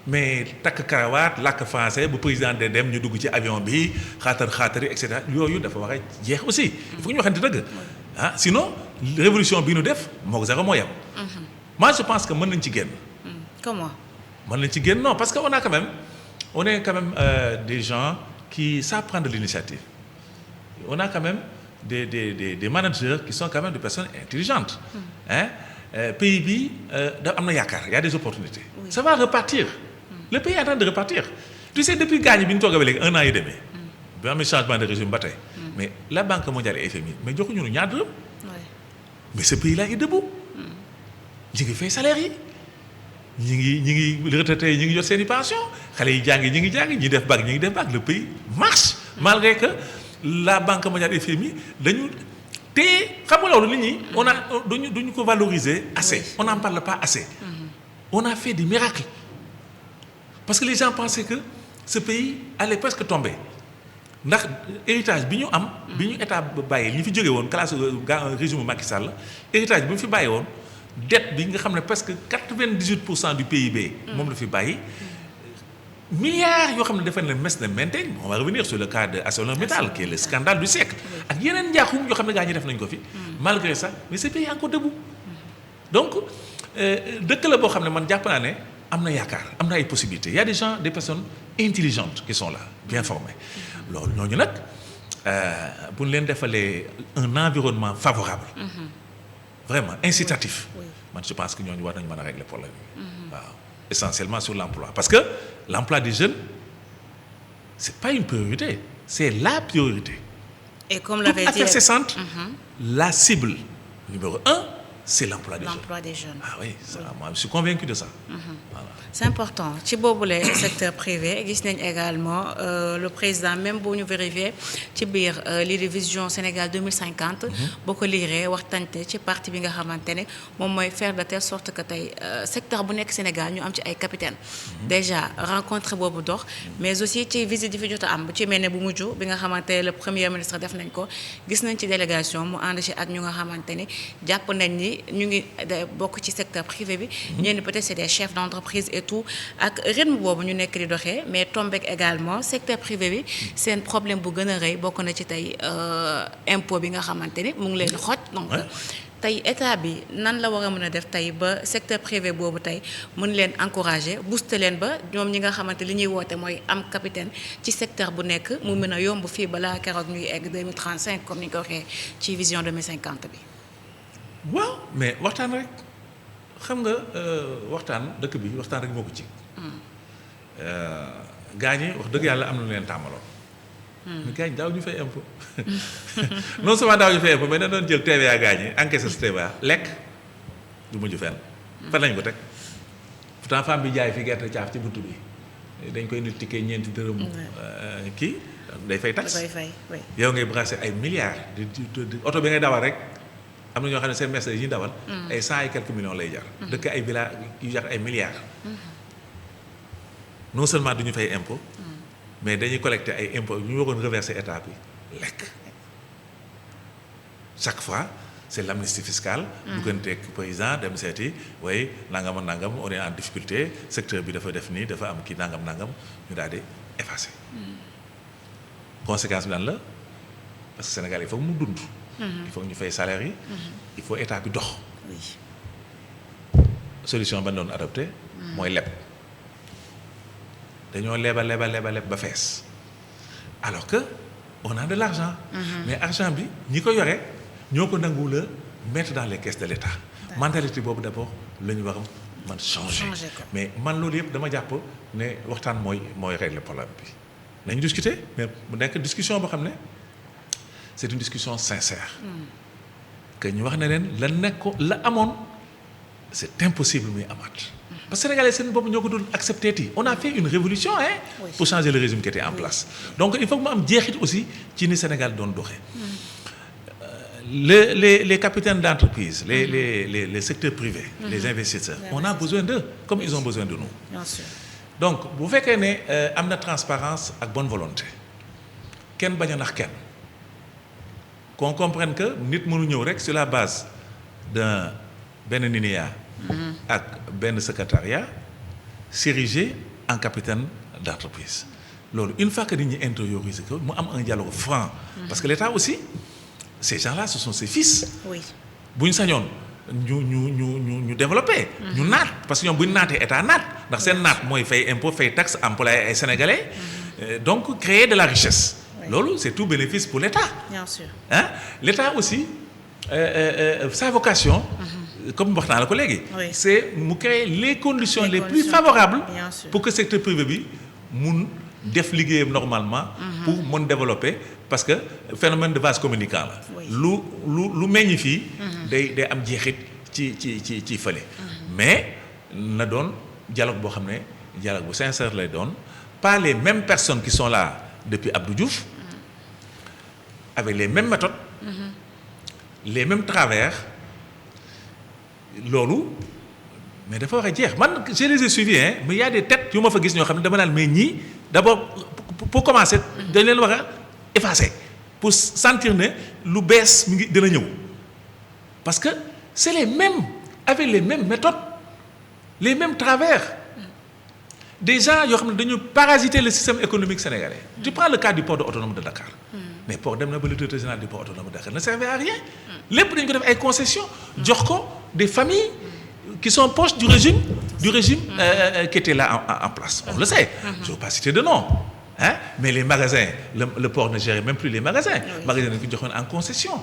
mais takk karawaat làkk français bu président de dem ñu dugg ci avion bi xaatari et cetera yooyu dafa war a jeex aussi. il faut que ñu waxante dëgg. sinon révolution bi ñu def moo zéro moo yem. moi je pense que mën nañ ci génn. comment. mën nañ ci génn non parce que on est quand même des gens qui savent prendre de l'initiative. on a quand même des managers qui sont quand même des personnes intelligentes. pays bi da am na yaakaar y a des opportunités. ça va repartir. le pays est en train de repartir. tu sais depuis gaañ bi ñu toog ba léegi 1 an et demi. bi amee changement de régime ba tey. mais la Banque mondiale et FMI mais joxuñu ñaar dërëm. mais ce pays là est debout. ñu ngi fay salaire yi. ñi ngi retraités yi ñu ngi jot seen i pension xale yi jàngi ñi ñi def bac le pays marche. malgré que la Banque mondiale et FMI dañu. te xam nga loolu nit ñi on a duñu ko valoriser assez on n'en parle pas assez. on a fait des miracles parce que les gens pensaient que ce pays allait presque tomber ndax héritage bi ñu am. bi ñu état bàyyi li fi jóge woon classe régime Macky Sall héritage bi mu fi bàyyi woon dette bi nga xam ne presque 98% du PIB. moom la fi bàyyi. milliards yoo xam ne dafa ne mes na maintain on va revenir sur le cas de ArcelorMittal qui est le scandale du siècle ak yeneen njaaxum yoo xam ne gaa ñi def nañ ko fi. malgré ça mais ce pays est encore debout. donc dëkk la boo xam ne man jàpp naa ne am na yaakaar am na ay possibilités il y a des gens des personnes intelligentes qui sont là bien formées. loolu ñooñu nag bu ñu leen defalee un environnement favorable. vraiment incitatif. man je pense que ñooñu war nañu mën a régler problème bi. waaw essentiellement sur l'emploi parce que l'emploi des jeunes c'est pas une priorité c'est la priorité. et comme l'avait dit toute affaire cessante. la cible numéro 1 c'est l'emploi des jeunes. Ah oui ça moi je suis convaincu de ça. Voilà. c'est important ci boobule secteur privé gis nañ également le président même bu ñu vérifier ci biir lii di vision Sénégal 2050. boo ko liiree waxtante ci parti bi nga xamante ne moom mooy faire de telle sorte que tey secteur bu nekk Sénégal ñu am ci ay capitaine. déjà rencontre boobu dox mais aussi ci visite yi fi jot a am bu ci mel ne bu mujj bi nga xamante ne le premier ministre def nañ ko gis nañ ci délégation mu ànd ci ak ñu nga xamante ni jàpp nañ ni ñu ngi bokk ci secteur privé bi. ñenn peut-être c'est des chefs d'entreprise et tout ak rythme boobu ñu nekk di doxee mais tombek également secteur privé bi seen problème bu gën a rëy bokk na ci tey impôt bi nga xamante ni mu ngi leen xoj donc tey état bi nan la war a mën a def tey ba secteur privé boobu tey mën leen encourager booster leen ba ñoom ñi nga xamante li ñuy woote mooy am capitaine ci secteur bu nekk mu mën a yomb fii balaa keroog ñuy egg 2035 comme ni ñu ko waxee ci vision 2050 bi. waaw mais waxtaan rek. xam nga waxtaan dëkk bi waxtaan rek moo ko ci. gaañi wax dëgg yàlla am na lu leen tàmmaloon mais gars ñi daaw ñu fay impôt non seulement daaw ñu fay impôt mais dañ doon jël TVA gars ñi encaissé sa TVA lekk du mujj fenn. fan lañ ko teg pourtant femme bi jaay fi gerte caaf ci buntu bi dañ koy nit tikkee ñeenti dërëm. kii day fay taxe. dafay fay oui. yow ngay brasser ay milliards di oto bi ngay dawal rek am na ñoo xam ne seen Mercedes yi ñu dawal. ay 100 et quelques millions lay jar. dëkk ay villa yu jar ay milliards. non seulement du ñu fay impôt. mais dañuy collecter ay impôts ñu waroon reverser état bi lekk. chaque fois c'est l'amnistie fiscale. dugganteeg président dem seeti way nangam ak nangam on est en difficulté secteur bi dafa def nii dafa am kii nangam ñu daal di effacer. conséquence bi lan la parce que Sénégal il faut mu dund. il faut ñu fay salaire yi. il faut état bi dox. oui. solution ba doon adopté. mooy leb. dañoo leba ba fees alors que on a de l'argent. mais argent bi ñi ko yore ñoo ko nangu la mettre dans les caisses de l'État. mentalité boobu d'abord la ñu war a man changer. mais man loolu yëpp dama jàpp ne waxtaan mooy régler problème bi. nañu discuter mais mu nekk discussion boo xam ne c'est une discussion sincère. que ñu wax ne leen la amoon c'est impossible muy amaat. parce que Sénégalais seen bopp ñoo ko doon accepté ti on a fait une révolution pour changer le régime qui était en place. donc il faut que mu am jeexit aussi ci ni Sénégal doon doxee. les capitaines d'entreprise les secteurs privés. les investisseurs on a besoin d'eux comme ils ont besoin de nous. bien sûr. donc bu fekkee ne am na transparence ak bonne volonté kenn bañ a nax kenn qu'on comprenne que nit mënu ñëw rek sur la base benn NINEA ak benn secrétariat s'ériger en capitaine d'entreprise loolu une fois que nit ñi intérioriser ko mu am un dialogue franc. parce que l'État aussi ces gens-là ce sont ses fils. oui. bu ñu sañoon ñu développé. ñu naat parce que ñoom bu ñu naatee état naat ndax seen naat mooy fay impôt fay taxe employé ay sénégalais. donc créer de la richesse. loolu c'est tout bénéfice pour l'État. bien sûr. l'État aussi sa vocation. comme wax naa la ko léegi. c'est mu créer les conditions les plus favorables. pour que secteur privé bi mun def liggéeyam normalement. pour mën développer parce que phénomène de vase communicant la. lu meññ fii. day am jeexit ci fële. mais na doon dialogue boo xam ne dialogue bu sincère lay doon pas les mêmes personnes qui sont là depuis Abdou Diouf. avec les mêmes méthodes. les mêmes travers. loolu mais dafa war a jeex man je les ai suivis mais il y a des têtes yu ma fa gis ñoo xam ne dama naan mais ñii d'abord pour commencer dañ leen war a effacer pour sentir ne lu bees mi ngi dina ñëw parce que c'est les mêmes avec les mêmes méthodes les mêmes travers des gens yoo xam ne dañu parasiter le système économique sénégalais. tu prends le cas du port autonome de Dakar. mais port dem na ba le directeur général du port autonome de Dakar ne servait à rien. lépp dañu ko def ay concessions. jox ko des familles qui sont proches du régime qui était là en place. On le sait. Je ne veux pas citer de nom. Mais les magasins, le port ne gérait même plus les magasins. Les magasins dañu ko joxoon en concession.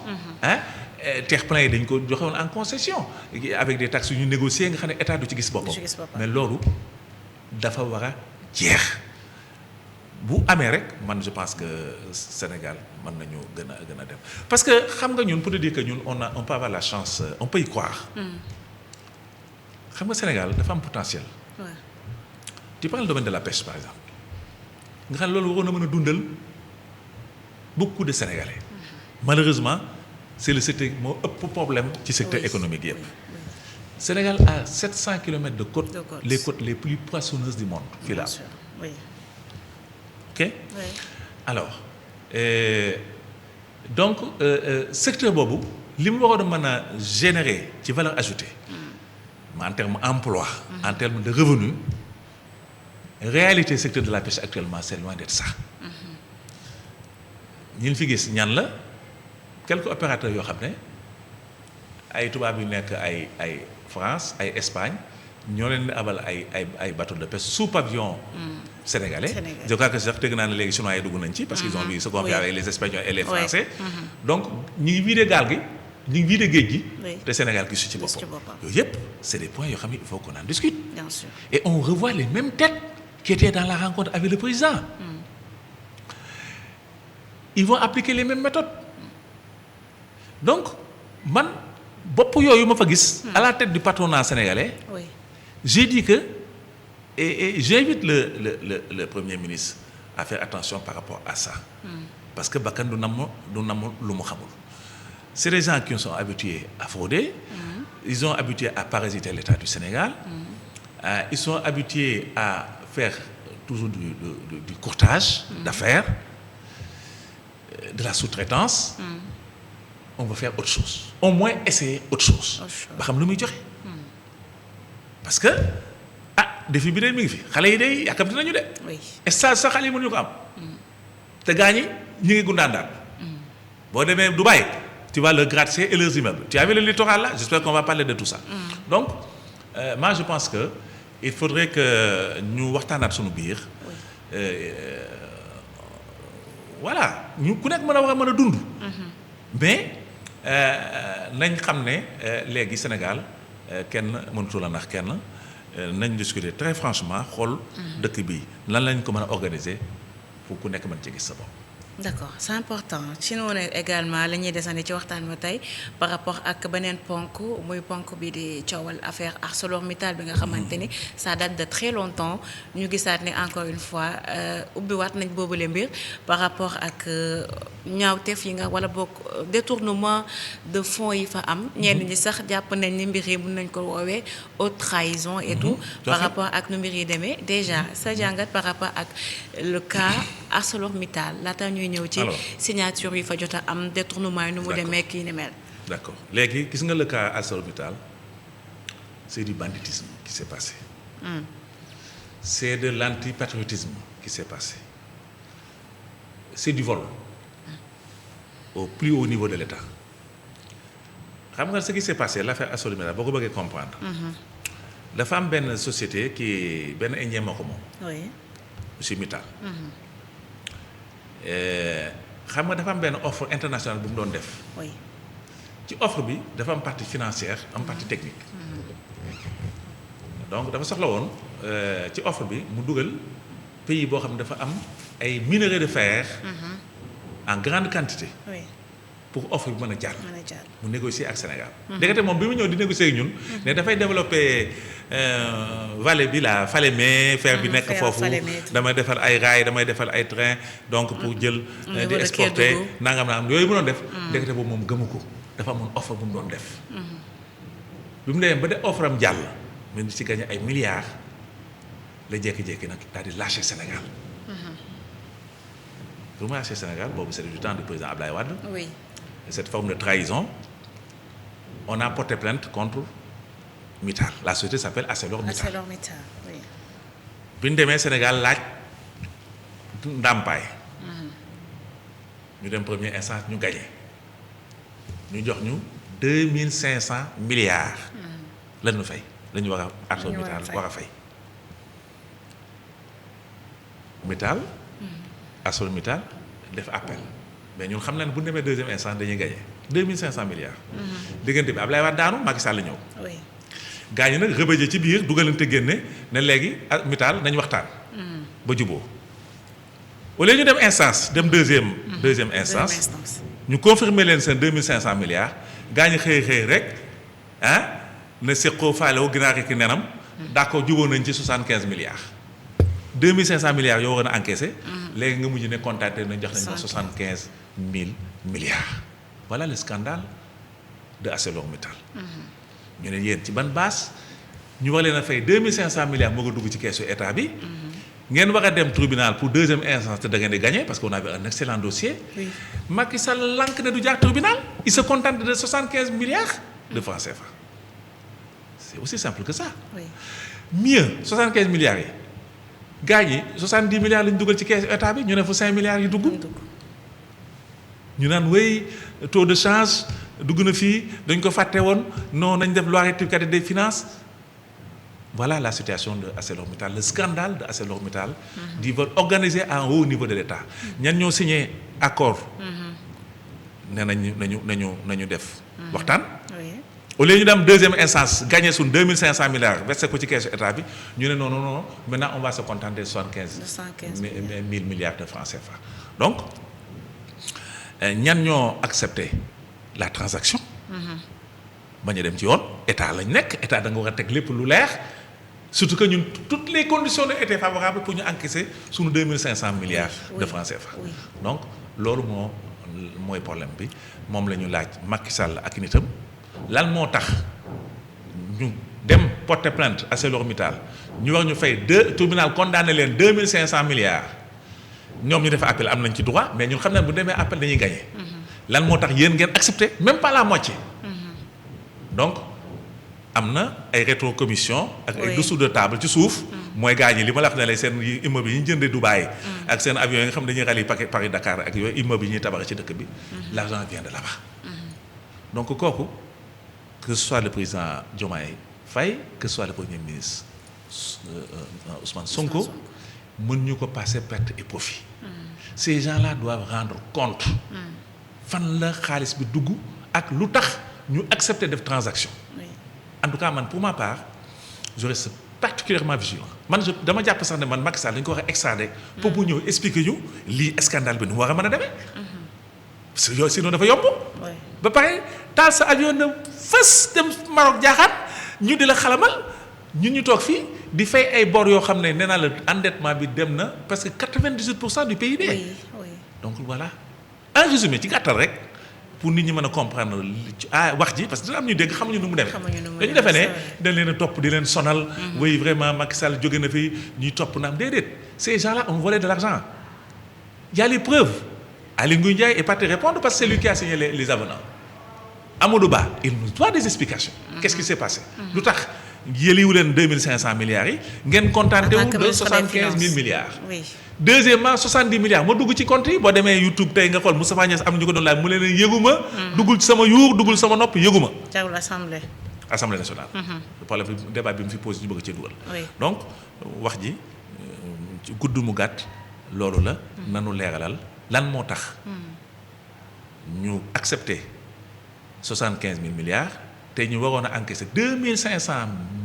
terre-plein yi dañu ko joxoon en concession avec des taxes yu ñu négocier nga xam ne état du ci gis boppam. mais loolu dafa war a jeex. bu amee rek man je pense que Sénégal mën nañu gën a dem parce que xam nga ñun pour te dire que ñun on peut avoir la chance on peut y croire. xam nga Sénégal dafa am potentiel. tu prends le domaine de la pêche par exemple nga xam ne loolu waroon na mën a dundal beaucoup de Sénégalais. malheureusement c'est le secteur moo ëpp problème ci secteur économique yëpp. Sénégal a 700 kilomètres de côtes. Les côtes les plus poissonneuses du monde. fii la oui. ok alors donc secteur boobu li mu waroon a mën a générer ci valeur ajoutée. en termes emploi. en termes de revenus. réalité secteur de la pêche actuellement c'est loin d'être ça. ñi fi gis ñan la quelques opérateurs yoo xam ne ay tubaab yu nekk ay France ay Espagne ñoo leen di abal ay bateaux de pêche sous pavillon sénégalais. je crois que sax dégg naa ne léegi chinois yi dugg nañ ci. parce qu'ils ont vu ce qu'on fait avec les Espagnols et les Français. donc ñu ngi vidé gaal gi ñu ngi vidé géej gi. te Sénégal gisu ci boppam. yooyu yëpp c'est des points yoo xam ne il faut qu'on en discute. Bien sûr. et on revoit les mêmes têtes qui étaient dans la rencontre avec le président. ils vont appliquer les mêmes méthodes donc man bopp yooyu ma fa gis. à la tête du patronat sénégalais. oui j'ai dit que et j'invite le premier ministre à faire attention par rapport à ça. parce que bakkan du namm lu mu xamul. c'est des gens qui sont habitués à frauder. ils sont habitués à parasiter l'État du Sénégal. Ils sont habitués à faire toujours du courtage d'affaires, de la sous-traitance. On va faire autre chose. Au moins essayer autre chose. ba xam lu muy joxe. parce que défi bi de mi ngi fi xale yi de yàkkamti nañu de. oui stage sax xale yi mënuñu ko am. te gaañi ñu ngi gundaandaan. boo demee Dubaï tu vas leur gratte-ciel et leurs immeubles. Tu as vu le littoral là? J'espère qu'on va parler de tout ça. Donc moi je pense que il faudrait que ñu waxtaanaat suñu biir. Voilà ñu ku nekk mën a dund. mais nañ xam ne léegi Sénégal kenn mënatul a nax kenn nañ discuter très franchement xool dëkk bi lan lañ ko mën a organiser pour ku nekk mën ci gis sa bopp. d'accord c'est important ci noonu également la ñuy desandi ci waxtaan ba tey par rapport ak beneen ponk muy ponk bi di coowal affaire ArcelorMittal bi nga xamante ni ça date de très longtemps ñu gisaat ni encore une fois ubbiwaat nañ boobule mbir par rapport ak ñaawteef yi nga wala boog détournement de fonds yi fa am ñenn ñi sax jàpp nañ ni mbir yi mën nañ ko woowee haute trahison et tout par rapport ak nu mbir yi demee déjà sa jàngat par rapport ak le cas ArcelorMittal laata ñuy ñëw ci signature yi fa jot a am détournement yi nu mu demee kii ni mel. d'accord léegi gis nga le cas ArcelorMittal c'est du banditisme qui s'est passé. C'est de l'antipatriotisme qui s'est passé. C'est du vol au plus haut niveau de l'État. Xam nga ce qui s'est passé l'affaire ArcelorMittal boo ko bëggee comprendre. dafa am benn société qui benn indien moo ko moom. oui. monsieur Mittal. xam nga dafa am benn offre internationale bu mu doon def. oui. ci offre bi dafa am partie financière am partie technique. donc dafa soxla woon ci offre bi mu dugal pays boo xam ne dafa am ay minerais de fer. en grande quantité. oui. pour offre bi mën a jàll. mu négocier ak Sénégal. ndekete moom bi mu ñëw di négocier ak ñun. ne dafay développer vallée bi la Falémé fer bi nekk foofu damay defar ay rail damay defar ay train donc pour jël. di exporter nangam naam yooyu mu doon def. ndekete boobu moom gëmu ko dafa amoon offre bu mu doon def. bi mu demee ba de offre am jàll. mu ngi ci gagné ay milliards la jékki-jékki nag daal di lâcher Sénégal. pour mu lâcher Sénégal boobu c'est du temps du président Ablaye Wade. oui. Cette forme de trahison, on a porté plainte contre Mittal. La société s'appelle ArcelorMittal. ArcelorMittal, oui. bi ñu demee Sénégal laaj ndàmpaay. ñu dem première instance ñu gagné. ñu jox ñu 2500 milliards. la ñu fay la ñu war a ArcelorMittal war a fay. Mittal. ArcelorMittal def appel. mais ñun xam nañ bu ñu demee deuxième instance dañuy gagné 2500 milliards. diggante bi Ablaye Wade daanu Macky Sall ñëw. oui. gaañu nag rëbëjee ci biir dugalante génne ne léegi Mittal nañ waxtaan. ba juboo au lieu ñu dem instance dem deuxième instance. ñu confirmer leen seen 2500 milliards gaañu xëy rek ne seqoo faale wu ginaar ki nenam. d'accord juboo nañ ci 75 milliards. 2500 milliards yoo war a encaissé. léegi nga mujj ne contacté nañ jox nañ ko 75 000 milliards. voilà le scandale de ArcelorMittal. ñu ne yéen ci ban base ñu war leen a fay 2500 milliards moo ko dugg ci keesu état bi. ngeen war a dem tribunal pour deuxième instance te da ngeen di gagné parce qu'on avait un excellent dossier. oui. Macky Sall lank ne du jaar tribunal. il se contente de 75 milliards de francs CFA. c'est aussi simple que ça. oui. mieux 75 milliards yi. gaa ñi 70 milliards lañ dugal ci keesu état bi ñu ne fa 5 milliards yi dugg. ñu naan wéy taux de change dugg na fii dañ ko fàtte woon non nañ def loi rectificative des finances. voilà la situation de ArcelorMittal le scandale de ArcelorMittal. di vol organisé à un haut niveau de l'État. ñan ñoo signé accord. ne nañu def. waxtaan. au lieu ñu dem deuxième instance gagné suñ 2500 milliards versé ko ci keesu état bi ñu ne non maintenant on va se contenter de 75 000 milliards de francs CFA donc ñan ñoo accepté la transaction. bañ a dem ci yoon état lañ nekk état da nga war a teg lépp lu leer surtout que ñun toutes les conditions étaient favorables pour ñu encaisser sunu 2500 milliards de francs CFA. donc loolu mooy problème bi moom la ñu laaj Macky Sall ak nitam lan moo tax ñu dem porter plainte ArcelorMittal ñu war ñu fay tribunal condamné leen 2500 milliards ñoom ñu def appel am nañ ci droit mais ñun xam ne bu demee appel dañuy gagné. lan moo tax yéen ngeen accepté même pas la moitié. donc am na ay rétrocommission ak ay dessous de table ci suuf. mooy gars ñi li ma la wax ne lay seen immeuble yi ñu jëndee Dubaï. ak seen avion yi nga xam dañuy rallier Paris Dakar ak yooyu immeuble yi ñuy tabax ci dëkk bi. l'argent vient de là-bas. donc kooku que ce soit le président Diomaye Faye que ce soit le premier ministre Ousmane Sonko mën ñu ko passer perte et profit. ces gens-là doivent rendre compte. fan la xaalis bi dugg ak lu tax ñu accepter def transaction. en tout cas man pour ma part je reste particulièrement vigilant man dama jàpp sax ne man Macky Sall dañu ko war a extrader pour bu ñëw expliquer ñu lii scandale bi nu mu war a mën a demee. parce que yooyu sinon dafa yomb. ba pare taal sa avion na fës dem Maroc jaaxaat ñu di la xalamal ñun ñu toog fii di fay ay bor yoo xam ne nee naa la endettement bi dem na parce que 98% du PIB. donc voilà en résumé ci gàttal rek. pour nit ñi mën a comprendre wax ji parce que dina am ñu dégg xamuñu nu mu demee. dañu defee ne dañ leen a topp di leen sonal. oui vraiment Macky Sall jóge na fi ñuy topp naam déedéet ces gens-là ont volé de l'argent. Il y a les preuves. Aly Ngouille Ndiaye est parti répondre parce que c'est lui qui a signé les avenants. Amadou Ba il nous doit des explications. Qu'est-ce qui s'est passé. lu tax yëliwu leen 2500 milliards yi ngeen contenté wu de 75 000 milliards. deuxièmement 70 milliards ma dugg ci compte yi boo demee YouTube tey nga xool Moustapha Niasse am na ñu ko doon laaj mu leen yëguma. duggul ci sama yuur duggul sama nopp yëguma. jarul assemblée nationale. le problème bi débat bi mu fi posé ñu bëgg cee dugal. donc wax ji gudd mu gàtt loolu la. nanu leeralal lan moo tax. ñu accepté 75 000 milliards te ñu waroon a encaisser 2500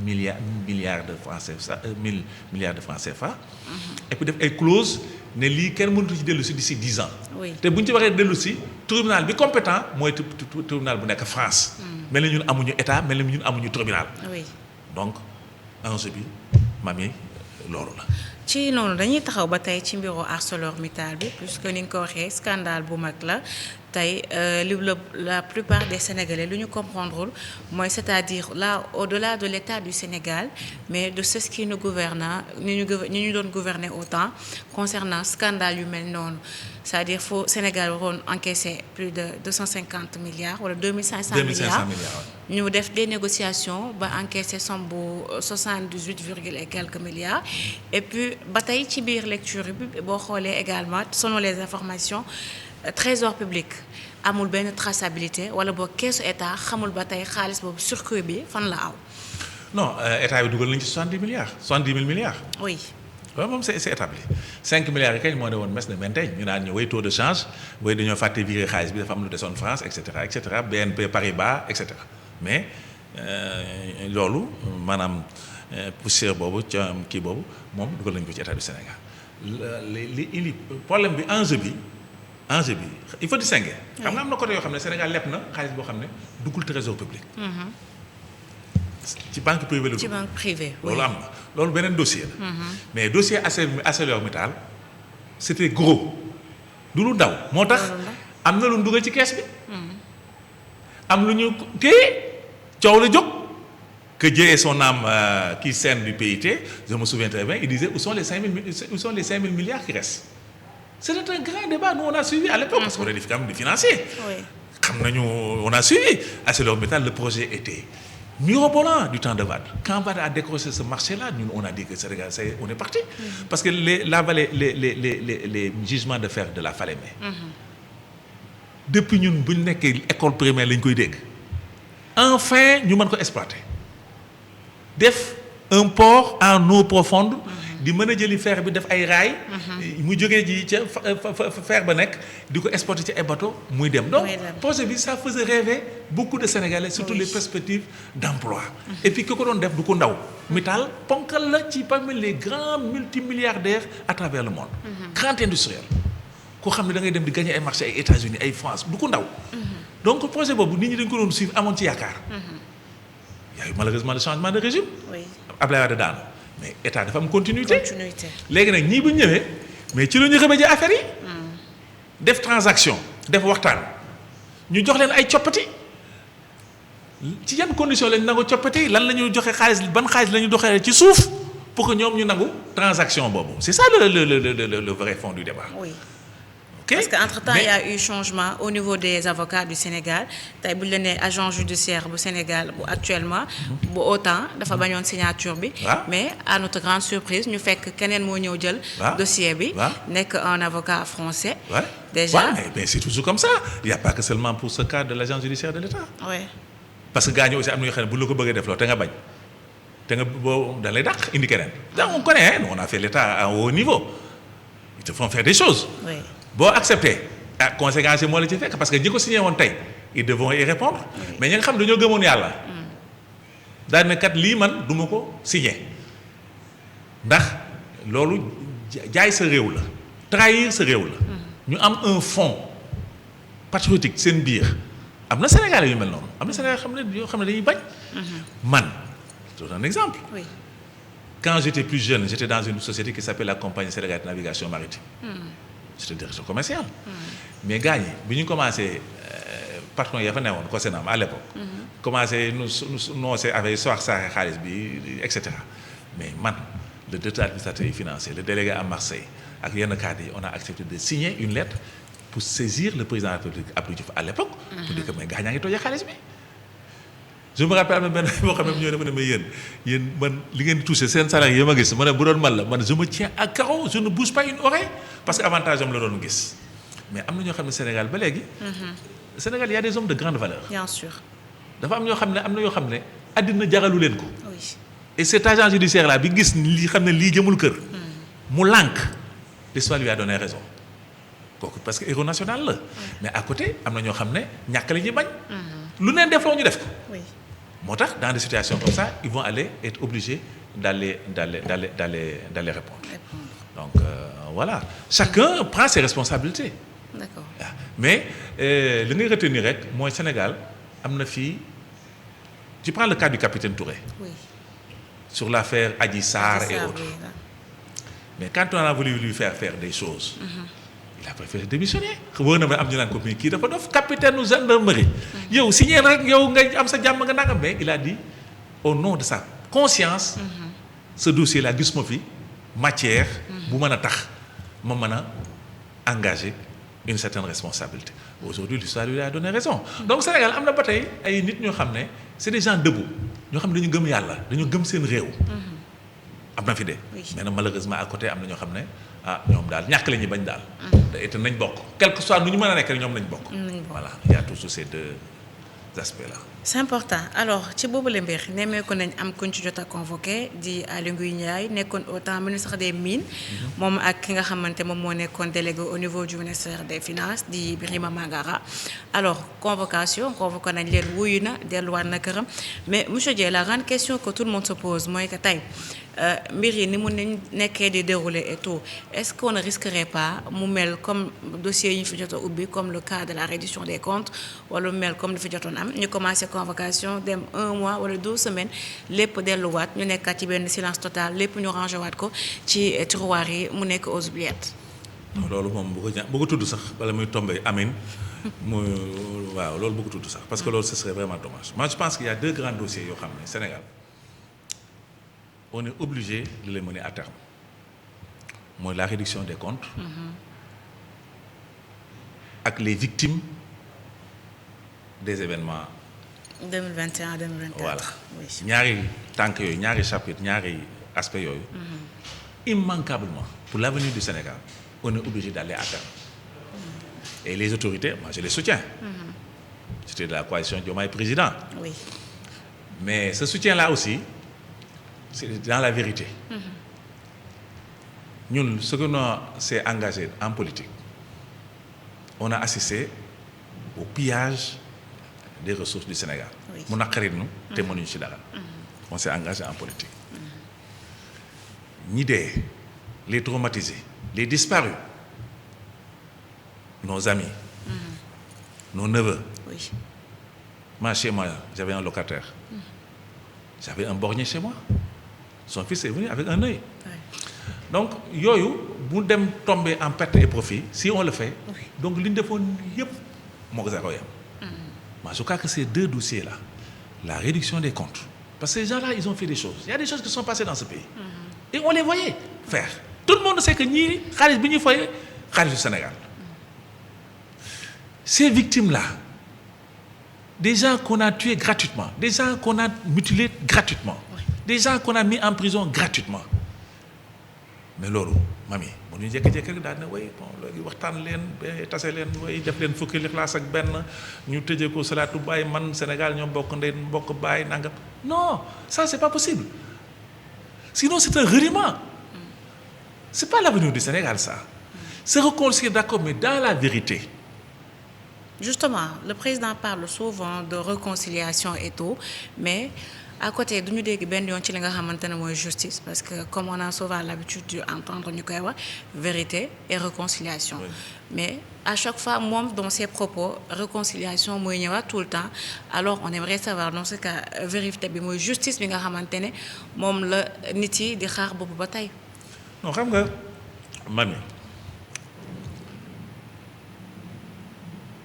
milliards de francs CFA 1000 milliards de francs CFA. et puis def ay clause ne lii kenn mënatu ci dellu si d'ici 10 ans. te bu ñu ci waxee dellu si tribunal bi compétent mooy tribunal bu nekk France. mel ni ñun amuñu état mel ni ñun amuñu tribunal. donc enjeu bi mami loolu la. ci noonu dañuy taxaw ba tey ci mbiru ArcelorMittal bi puisque ni nga ko waxee scandale bu mag la tey la plupart des Sénégalais lu ñu comprendrewul mooy c'est-à-dire là au-delà de l'État du Sénégal mais de ceux qui nous gouvernent ñi ñu doon gouverner autant concernant scandale yu mel noonu c'est-à-dire faut Sénégal waroon encaisser plus de 250 milliards wala 2500 milliards ñu def des négociations ba encaisser somme bu 78 virgule et quelques milliards et puis ba tey ci biir lecture bi boo xoolee également selon les informations trésor public amul benn traçabilité wala boo keesu état xamul ba tey xaalis boobu circuit bi fan la aw. non état bi dugal nañ ci 70 000 milliards. oui. waaw moom c'est établi 5 milliards yi kañ moo ne woon mes ne mainteñ ñu naan ñu way taux de change way dañoo fàtte viré xaalis bi dafa am lu desoon France et cetera BNP Paribas et cetera mais loolu maanaam poussière boobu ca kii boobu moom dugal nañu ko ci état du Sénégal li problème bi enjeu bi il faut distinguer. xam nga am na côté yoo xam ne Sénégal leb na xaalis boo xam ne duggul trésor public. ci banque privée la. ci banque privée loolu am na loolu beneen dossier la. mais dossier ArcelorMittal c'était gros du lu ndaw moo tax am na lu dugal ci kees bi. am lu ñu téye coow la jóg que Dieu ait son âme qui scène du PIT je me souviens très bien il disait où sont les 5 000 milliards qui restent. C'était un grand débat nous on a suivi à l'époque parce qu'on est quand même des financiers. xam nañu on a suivi ArcelorMittal le projet était mirobolant du temps de Wade. Quand Wade a décroché ce marché-là ñun on a dit que Sénégal on est parti. parce que les gisements de fer de la Falémé. depuis ñun bu ñu nekkee école primaire lañ koy dégg. enfin ñu mën ko exploiter. def un port en eau profonde. di mën a jëli fer bi def ay raay. mu jógee ji ca fer ba nekk di ko exporter ci ay bateau muy dem. donc projet bi ça faisait rêver beaucoup de Sénégalais surtout les perspectives d'emploi. et puis ki ko doon def du ko ndaw. Mittal ponkal la ci parmi les grands multimilliardaires à travers le monde. grand industriel. koo xam ne da ngay dem di gagner ay marché ay États-Unis ay France du ko ndaw. donc projet boobu nit ñi dañ ko doon suivre amoon ci yaakaar. y a eu malheureusement le changement de régime. oui Abdoulaye Wade daanu mais état dafa am continuité. continuité. léegi nag ñii bu ñu ñëwee mais ci la ñu xamee ji affaire yi. def transaction def waxtaan ñu jox leen ay coppati ci yan condition lañ nangu coppati lan la ñu joxe xaalis ban xaalis la ñu doxee ci suuf pour que ñoom ñu nangu transaction boobu c'est ça le vrai fond du débat. oui. ok parce que entre temps il y a eu changement au niveau des avocats du Sénégal tey bu ñu la nee agent judiciaire bu Sénégal bu actuellement. bu autant dafa bañoon signature bi. mais à notre grande surprise ñu fekk keneen moo ñëw jël. dossier bi. nekk un avocat français. déjà mais c'est toujours comme ça il y a pas que seulement pour ce cas de l'agence judiciaire de l'État. oui. parce que gars ñi aussi am na ñoo xam ne bu la ko bëggee def loo te nga bañ te nga boo da lay dàq indi keneen. donc on connaît on a fait l'État à haut niveau ils te font faire des choses. oui. boo accepté conséquences yi moo la ci fekk parce que ñi ko signé woon tey ils devront y répondre mais ñi nga xam ne dañoo gëmoon yàlla daal ne kat lii man du ma ko signé ndax loolu jaay sa réew la trahir sa réew la ñu am un fond patriotique seen biir am na Sénégalais yu mel noonu am na Sénégalais yoo xam ne dañuy bañ man c'est un exemple quand j'étais plus jeune j'étais dans une société qui s'appelle la compagnie sénégalaise de navigation maritime j'étais directeur commercial. mais gars ñi bi ñu commencé patron ya fa newoon COSENAM à l'époque. commencé nu noosee avec sox saaxe xaalis bi et cetera mais man le directeur administratif et financier le délégué à Marseille ak yenn cadres yi on a accepté de signer une lettre pour saisir le président de la République Abdou Diouf à l'époque. pour dire que mais gars ñaa ngi tojee xaalis bi. je me rappelle am na benn boo xam ne ñoo ne ma yéen man li ngeen di touché seen salaire yi ma gis ma ne bu doon man la man je me tiens à carreau je ne bouge pas une oreille parce que avantage am la doon gis mais am na ñoo xam ne Sénégal ba léegi. Sénégal y a des hommes de grande valeur. bien sûr. dafa am ñoo xam ne am na yoo xam ne àddina jaralu leen ko. oui. et cet agent judiciaire là bi gis li xam ne lii jëmul kër. mu lànk l'histoire lui a donné raison kooku parce que héros national la. mais à côté am na ñoo xam ne ñàkk la ñuy bañ. lu neen def loo ñu def ko. oui. moo tax dans des situations comme ça ils vont aller être obligés d'aller répondre. donc voilà chacun prend ses responsabilités. d'accord. mais li ngay retenir rek mooy Sénégal am na fii tu prends le cas du capitaine Touré. oui. sur l'affaire Adji Sarr et autres. Oui, mais quand on a voulu lui faire des choses. il a préféré démissionner. wóor na ma am ñu naan ko mais kii dafa dof capitaine u gendarmerie. yow signé rek yow nga am sa jàmm nga nangam mais il a dit au nom de sa conscience. ce dossier là gis ma fi matière. bu mën a tax ma mën a engager une certaine responsabilité. aujourd'hui l'histoire lui a donné raison. donc Sénégal am na ba tey ay nit ñoo xam ne c'est des gens debout ñoo xam ne dañu gëm yàlla dañu gëm seen réew. am na fi de. mais nag malheureusement à côté am na ñoo xam ne ñoom daal ñàkk la ñuy bañ daal. te nañ bokk quel que soit nu ñu mën a nekk rek ñoom nañ bokk. voilà il y a toujours ces deux aspects là. c'est important alors ci boobu la mbir nemmeeku nañ am kuñ ci jot a convoqué di Aly Ngouille Ndiaye nekkoon autant ministre des mines. moom ak ki nga xamante moom moo nekkoon délégué au niveau du ministère des finances di Birima Mangara alors convoqué nañ leen wuyu na delluwaat na këram mais monsieur Dieng la grande question que tout le monde se pose mooy que tey mbir yi ni mu nekkee di dérouler et tout est-ce qu'on ne risquerait pas mu mel comme dossier yi ñu fi jot a ubbi comme le cas de la reddition des comptes wala mu mel comme li fi jotoon am ñu commencé convocation dem 1 mois wala 12 semaines lépp delluwaat ñu nekkaat ci benn silence total lépp ñu rangé waat ko ci tiroir yi mu nekk aux oubliettes. loolu moom bu ko tudd sax wala muy tombé amin muy waaw loolu bu ko tudd sax parce que loolu ce serait vraiment dommage moi je pense qu'il y a deux grands dossiers yoo xam ne Sénégal on est obligé de les mener à terme mooy la réduction des comptes ak les victimes des événements 2021 2024 voilà oui. ñaari tànk yooyu ñaari chapitre ñaari aspect yooyu immanquablement pour l'avenir du Sénégal on est obligé d'aller à terme et les autorités moi je les soutiens j'étais de la coalition Diomaye président oui. mais ce soutien-là aussi c'est dans la vérité ñun ce que l'on s'est engagé en politique on a assisté au pillage des ressources du Sénégal mu naqarit nu te mënuñu ci dara on s'est engagé en politique ñi dee les traumatisés les disparus nos amis, nos neveux. Oui. Moi, chez moi, j'avais un locataire. J'avais un borgné chez moi. Son fils est venu avec un œil. Ouais. Donc, yoyu, bu dem tomber en perte et profit, si on le fait, Oui. donc li ñu defoon yëpp moo ko zéro yam. Moi, je crois que ces deux dossiers-là, la réduction des comptes, parce que ces gens-là, ils ont fait des choses. Il y a des choses qui sont passées dans ce pays. Et on les voyait faire. Tout le monde sait que ñii xaalis bi ñuy foyee xaalis du Sénégal. Ces victimes-là, des gens qu'on a tués gratuitement, des gens qu'on a mutilés gratuitement, des gens qu'on a mis en prison gratuitement. Mais loolu mami bu ñu jékki-jékki rek daal ne way bon léegi waxtaan leen ba tase leen way def leen fukki lixlaas ak benn ñu tëjee ko salaatu baay man Sénégal ñoom bokk ndey mbokk baay nangam non ça c'est pas possible sinon c'est un reniement c'est pas l'avenir du Sénégal ça se réconcilier d'accord mais dans la vérité. Justement, le président parle souvent de réconciliation et tout, mais à côté duñu dégg benn yoon ci li nga xamante ne mooy justice parce que comme on a souvent l'habitude d'entendre ñu koy wax vérité et réconciliation. Oui. Mais à chaque fois moom dans ses propos réconciliation mooy ñëwaat tout le temps alors on aimerait savoir dans ce cas vérité bi mooy justice bi nga xamante ne moom la nit yi di xaar boobu ba tey. non xam nga mami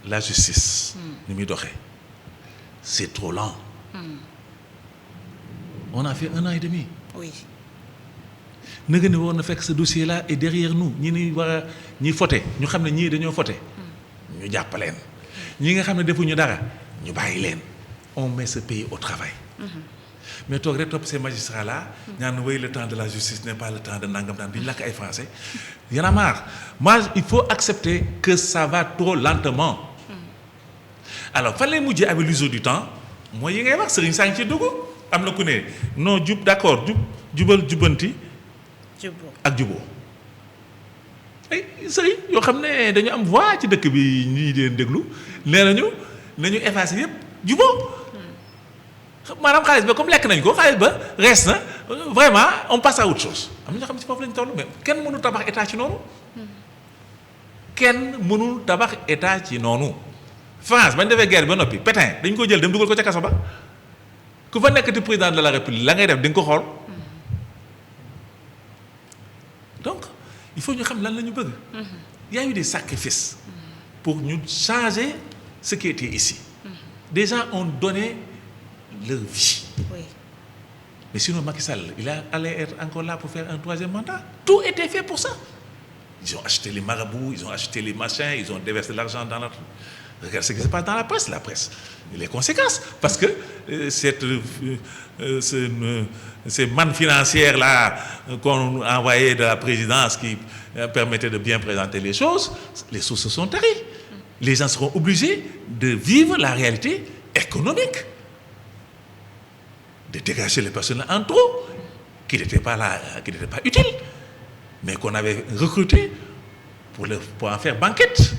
la justice ni muy doxee c'est trop lent. On a fait 1 an et demi. Oui. na nga ne woon na fekk ce dossier là est derrière nous ñi ni war a ñi fote ñu xam ne ñii dañoo fote ñu jàpp leen ñi nga xam ne defuñu dara ñu bàyyi leen on met ce pays au travail. mais toog rek topp ces magistrats là ñaan way le temps de la justice n'est pas le temps de nangam daan bi ñu lakk ay français y en a marre moi il faut accepter que ça va trop lentement. alors fan lay mujjee avec l'usure du temps mooy yi ngay wax sëriñ saa ngi ci dugg am na ku ne non jub d'accord jubal jubanti ak juboo ay sëriñ yoo xam ne dañu am voix ci dëkk bi ñuy leen déglu nee nañu effacer yépp juboo maanaam xaalis ba comme lekk nañ ko xaalis ba rees na vraiment on passe à autre chose am na ñoo xam ne ci foofu lañ toll mais kenn mënul tabax état ci noonu kenn mënul tabax état ci noonu France bañ defee guerre ba noppi Pétain dañ ko jël dem dugal ko ca kaso ba ku fa nekkati président de la République la ngay def di nga ko xool donc il faut ñu xam lan la ñu bëgg. Il y a eu des sacrifices pour ñu changer ce qui était ici. Des gens ont donné leur vie. Oui. Mais sinon Macky Sall il allait être encore là pour faire un 3e mandat. Tout était fait pour ça. Ils ont acheté les marabouts, ils ont acheté les machins, ils ont déversé l'argent dans notre... Regarde ce qui se passe dans la presse, les conséquences. Parce que ces mannes financières-là qu'on envoyait de la présidence qui permettaient de bien présenter les choses se sont taries. Les gens seront obligés de vivre la réalité économique. De dégager les personnes en trop, qui n'étaient pas là, qui n'étaient pas utiles, mais qu'on avait recrutés pour en faire banquette.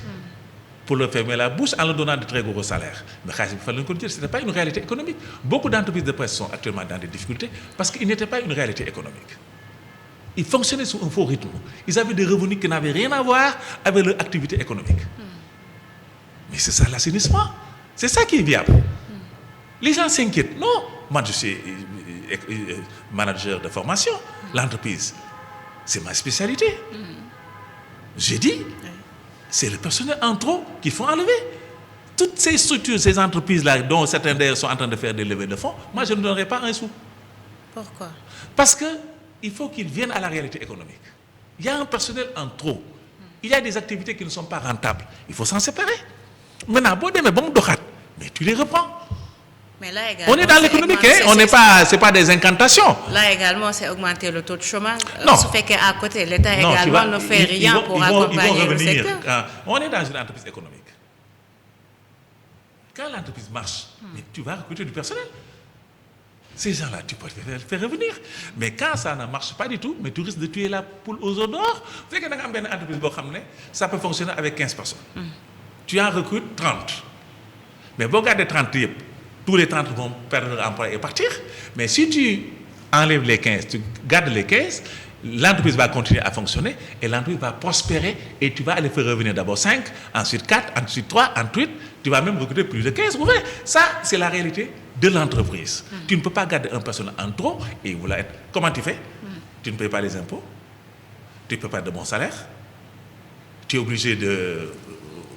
Pour leur fermer la bouche en leur donnant de très gros salaires. Mais ce n'était pas une réalité économique. Beaucoup d'entreprises de presse sont actuellement dans des difficultés parce qu'ils n'étaient pas une réalité économique. Ils fonctionnaient sous un faux rythme. Ils avaient des revenus qui n'avaient rien à voir avec leur activité économique. Mais c'est ça l'assainissement. C'est ça qui est viable. Les gens s'inquiètent. Non, moi je suis manager de formation. L'entreprise, c'est ma spécialité. J'ai dit... C'est le personnel en trop qu'il faut enlever. Toutes ces structures, ces entreprises-là, dont certains d'ailleurs sont en train de faire des levées de fonds, moi je ne donnerai pas un sou. Pourquoi? Parce qu'il faut qu'ils viennent à la réalité économique. Il y a un personnel en trop. Il y a des activités qui ne sont pas rentables. Il faut s'en séparer. Maintenant, mais tu les reprends. Mais là également, on est dans l'économique, hein? On n'est pas, c'est pas des incantations. Là également, c'est augmenter le taux de chômage. Non. Ça fait qu'à côté, l'État également ne fait rien pour accompagner le secteur. On est dans une entreprise économique. Quand l'entreprise marche, mais tu vas recruter du personnel. Ces gens-là, tu peux les faire revenir. Mais quand ça ne marche pas du tout, mais tu risques de tuer la poule aux œufs d'or. Fait que dans une entreprise, ça peut fonctionner avec 15 personnes. Tu en recrutes 30. Mais vous regardez 30 types. Tous les 30 vont perdre leur emploi et partir. Mais si tu enlèves les 15, tu gardes les 15, l'entreprise va continuer à fonctionner et l'entreprise va prospérer et tu vas aller faire revenir d'abord 5, ensuite 4, ensuite 3, ensuite tu vas même recruter plus de 15. Vous voyez, ça c'est la réalité de l'entreprise. Tu ne peux pas garder un personnel en trop et vouloir être... Comment tu fais? Tu ne payes pas les impôts, tu ne payes pas de bon salaire, tu es obligé de...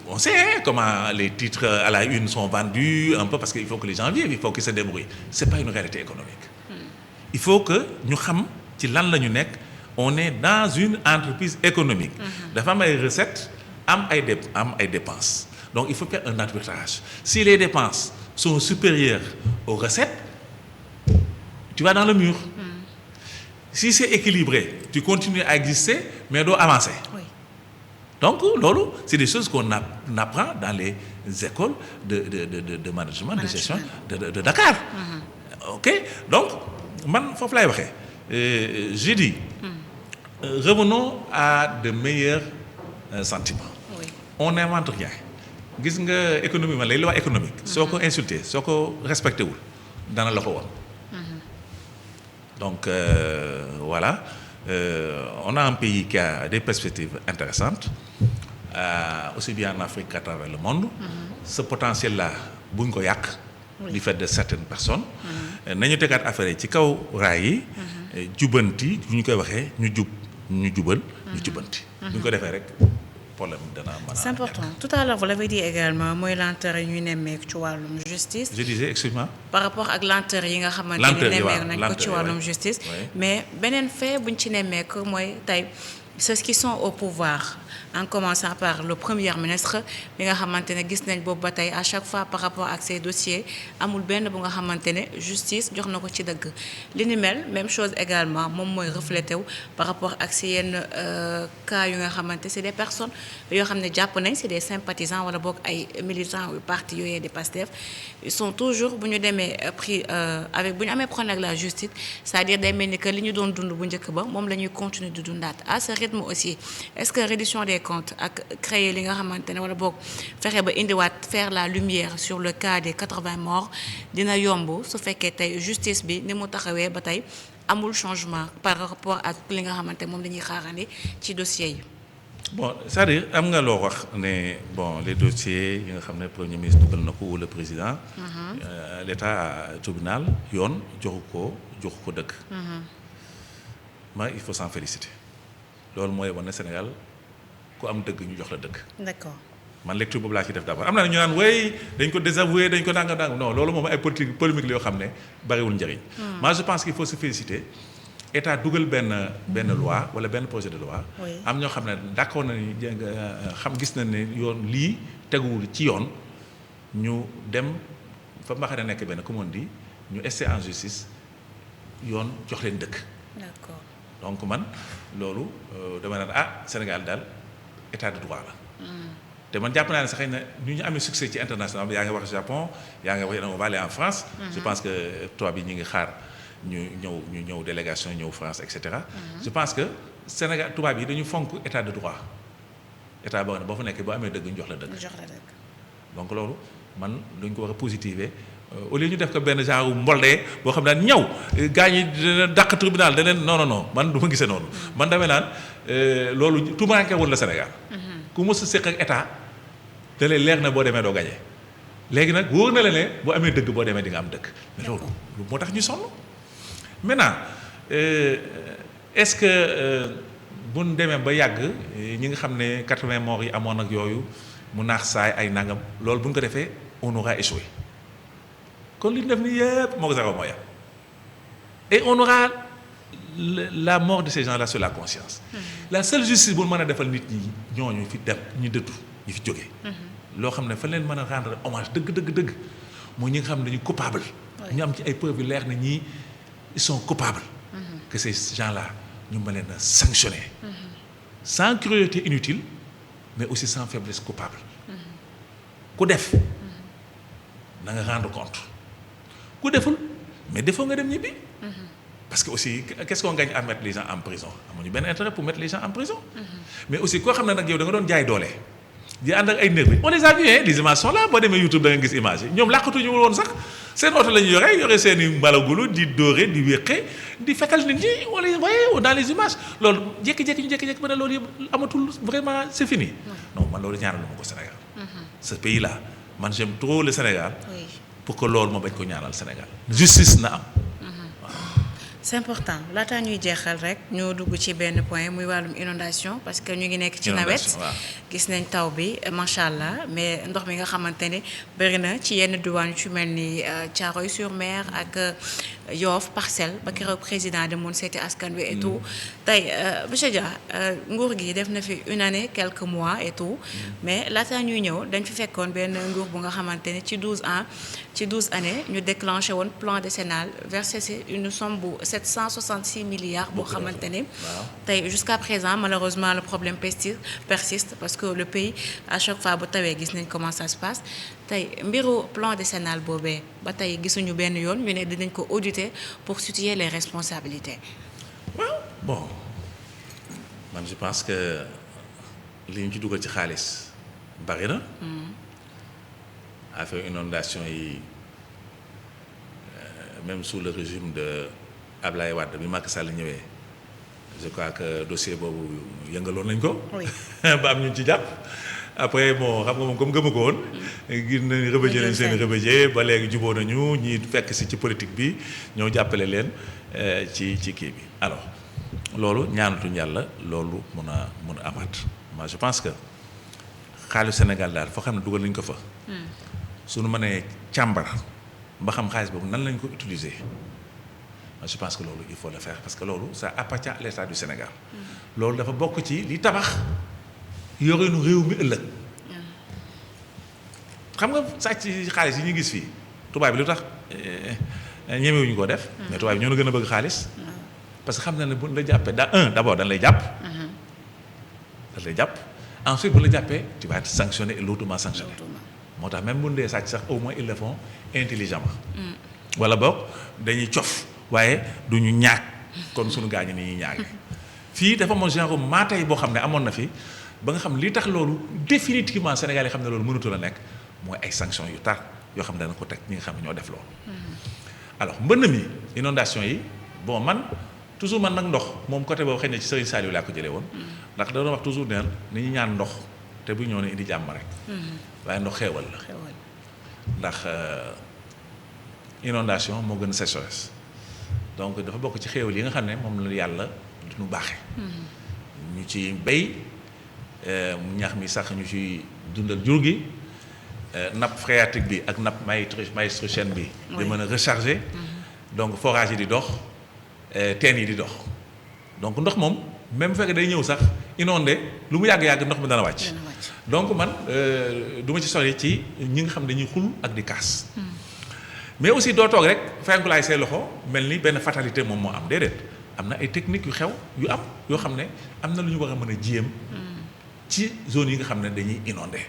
On sait comment les titres à la une sont vendus, un peu parce qu'il faut que les gens vivent, il faut qu'ils se débrouillent. Ce n'est pas une réalité économique. Il faut que nous sachions ci lan la ñu nekk, on est dans une entreprise économique. Dafa am ay recettes, am ay dépenses. Donc il faut faire un arbitrage. Si les dépenses sont supérieures aux recettes, tu vas dans le mur. Si c'est équilibré, tu continues à exister, mais dois avancer. Oui. Donc, lolo, c'est des choses qu'on apprend dans les écoles de management, de gestion de Dakar. OK? Donc, man, faut que j'ai dit, revenons à de meilleurs sentiments. Oui. On n'invente rien. Gis nga économie, les lois économiques, soo ko insulté, soo ko respecté wul, dana la ko woon. Donc, voilà. On a un pays qui a des perspectives intéressantes, aussi bien en Afrique qu'à travers le monde. Ce potentiel-là, buñ ko yàq, du fait de certaines personnes. Nañu tegaat affaire yi ci kaw raay yi, jubanti, ñu koy waxee, ñu jubal, ñu jubanti. Buñ ko defee rek problème dana mën a. C'est important. Tout à l'heure, vous l'avez dit également, mooy lenteur yi ñuy nemmeeku ci wàllum justice. Je disais, excuse-moi. Par rapport ak lenteur yi nga xamante ni Lenteur yi waaw, nemmeeku nañ ko ci wàllum justice. Oui. Mais beneen fait buñ ci nemmeeku mooy tey ceux qui sont au pouvoir en commençant par le premier ministre bi nga xamante ne gis nañ boobu ba tey à chaque fois par rapport ak ces dossiers amul benn bu nga xamante ne justice jox na ko ci dëgg li ni mel même chose également moom mooy reflété wu par rapport ak si yenn cas yu nga xamante c'est des personnes yoo xam ne jàpp nañ c'est des sympathisants wala boog ay militants yu parti yooyee des Pastef ils sont toujours bu ñu demee pris avec bu ñu amee problème ak la justice c'est-à-dire day mel ni que li ñu doon dund bu njëkk ba moom la ñuy continuer di dundaat à ce rythme aussi est-ce que reddition des comptes ak créer li nga xamante ne wala boog fexe ba indiwaat faire la lumière sur le cas des 80 morts dina yomb su fekkee tey justice bi ni mu taxawee ba tey amul changement par rapport ak li nga xamante moom dañuy xaarandi ci dossier yi. Bon, c'est-à-dire am nga loo wax ne bon les dossiers yi nga xam ne premier ministre dugal na ko ou le président. L'état tribunal yoon joxu ko dëgg. Mais il faut s'en féliciter loolu mooy wane Sénégal ku am dëgg ñu jox la dëgg. D'accord. Man lecture boobu laa ci def d'abord am na ñu naan way dañ ko désavouer dañ ko danga non loolu moom ay politique polémique la yoo xam ne bariwul njëriñ. Moi je pense qu'il faut se féliciter état dugal benn loi wala benn projet de loi. am ñoo xam ne d'accord na ni xam gis na ne yoon lii teguwul ci yoon ñu dem fa ma xam ne nekk benn comme on dit ñu ester en justice yoon jox leen dëkk. D'accord. Donc man loolu dama naan Sénégal daal état de droit la. te man jàpp naa ne sax xëy na ñu amee succès ci international yaa ngi wax Japon yaa ngi wax on va aller en France. Je pense que tubaab yi ñu ngi xaar ñu ñëw délégation ñëw France et cetera. Je pense que Sénégal tubaab yi dañu fonk état de droit état boo xam ne boo fa nekkee boo amee dëgg ñu jox la dëgg. Donc loolu man dañ ko war a positiver au lieu ñu def ko benn genre mboldee boo xam ne ñëw gaa ñi dina dàq tribunal daneen non man du ma gisee noonu. man damay naan loolu tumaanke wul la Sénégal. ku mos a séq ak état da lay leer na boo demee doo gañe léegi nag wóor na la ne boo amee dëgg boo demee di nga am dëgg. mais loolu moo tax ñu sonn maintenant est-ce que bu ñu demee ba yàgg ñi nga xam ne 80 morts yi amoon ak yooyu mu naax saay ay nangam loolu bu ñu ko defee on aura échoué kon li ñu def nii yëpp moo ko sax mooy et on aura la mort de ces gens-là sur la conscience. La seule justice bu mën a defal nit ñi ñooñu fi dem ñu dëddu ñu fi jógee. loo xam ne fa leen mën a rendre hommage dëgg mooy ñi nga xam ne dañu coupable. ñu am ci ay preuves yu leer na ñii ils sont coupables. Que ces gens-là ñu mën leen a sanctionner. Sans cruauté inutile mais aussi sans faiblesse coupable. ku def na nga rendre compte ku deful mais defoo nga dem ñibbi. Parce que aussi qu'est-ce qu'on gagne à mettre les gens en prison amuñu benn intérêt pour mettre les gens en prison. Mais aussi koo xam ne nag yow da nga doon jaay doole di ànd ak ay nervis on les a vus les images sont là boo demee YouTube da nga gis image yi ñoom làqatuñu woon sax seen oto la ñu yore seen i mbalagulu di dóore di wéqe di fekkal nit ñi on les voyait dans les images loolu jékki-jékki ba ne loolu yëpp amatul vraiment c'est fini. non man loolu ñaanal ma ko Sénégal. ce pays là man j'aime trop le Sénégal. oui. pour que loolu ma bañ ko ñaanal Sénégal. justice na am. c'est important laataa ñuy jeexal rek ñu dugg ci benn point muy wàllum inondation parce que ñu ngi nekk ci nawet gis nañ taw bi macha allah mais ndox mi nga xamante ne bëri na ci yenn diwaan yu ci mel ni Thiaroye-sur-Mer ak Yoff Parcelles ba keroog président de mun seeti askan wi et tout tey monsieur Dia nguur gi def na fi une année quelques mois et tout mais laataa ñuy ñëw dañ fi fekkoon benn nguur bu nga xamante ne ci 12 années ñu déclenché woon plan décennal versé une somme bu 766 milliards boo xamante ne tey jusqu'à présent malheureusement le problème persiste parce que le pays à chaque fois bu tawee gis nañ comment ça se passe tey mbiru plan décennal boobee ba tey gisuñu benn yoon ñu ne dinañ ko auditer pour situer les responsabilités. waaw bon man je pense que li ñu ci dugal ci xaalis bari na. affaire inondation yi même sous le régime de Ablaye Wade bi Macky Sall ñëwee je crois que dossier boobu yëngaloon nañ ko. oui ba am ñu ci jàpp. après bon xam nga moom comme gëmu ko woon. gis nañ rebëjee nañ seen rebëjee ba léegi juboo nañu ñi fekk si ci politique bi ñoo jàppale leen ci kii bi alors loolu ñaanatuñ yàlla loolu mun a amaat moi je pense que xaalisu Sénégal daal foo xam ne dugal nañ ko fa. suñu mënee càmbar ba xam xaalis boobu nan lañ ko utiliser je pense que loolu il faut le faire parce que loolu ça appartient à l'État du Sénégal. loolu dafa bokk ci li tabax yoreenu réew mi ëllëg. xam nga sàcc xaalis yi ñu gis fii tubaab bi lu tax ñemewuñu ko def. mais tubaab bi ñoo la gën a bëgg xaalis. parce que xam na ne bu la jàppee d'abord dañ lay jàpp. dañ lay jàpp ensuite bu la jàppee tu vas être sanctionné et lourdement sanctionné. moo tax même bu ñu dee sàcc sax au moins ils le font intelligemment. wala boog dañuy cof waaye du ñu ñaag kon suñu gaañu ni ñuy ñaage fii dafa amoon genre maatay boo xam ne amoon na fi ba nga xam li tax loolu définitivement Sénégal yi xam ne loolu mënatu la nekk mooy ay sanctions yu tar yoo xam ne dana ko teg ñi nga xam ne ñoo def loolu. alors mbënn mi inondation yi bon man toujours man nag ndox moom côté boobu xëy na ci Serigne Saliou laa ko jëlee woon. ndax da doon wax toujours neen ni ñu ñaan ndox te bu ñëw ne indi jàmm rek. waaye ndox xeewal la. ndax inondation moo gën a sécheresse donc dafa bokk ci xeewal yi nga xam ne moom la yàlla du ñu baaxee. ñu ci béy ñax mi sax ñu ci dundal jur gi nappe phréatique bi ak nappe maastrichtienne bi. di mën a recharger. donc forage yi di dox teen yi di dox donc ndox moom même bu fekkee day ñëw sax inondé lu mu yàgg-yàgg ndox mi dana wàcc. donc man du ma ci sori ci ñi nga xam dañuy xul ak di kaas. mais aussi doo toog rek fayankulaay say loxo mel ni benn fatalité moom moo am déedéet am na ay techniques yu xew yu am yoo xam ne am na lu ñu war a mën a jéem. ci zone yi nga xam ne dañuy inondé.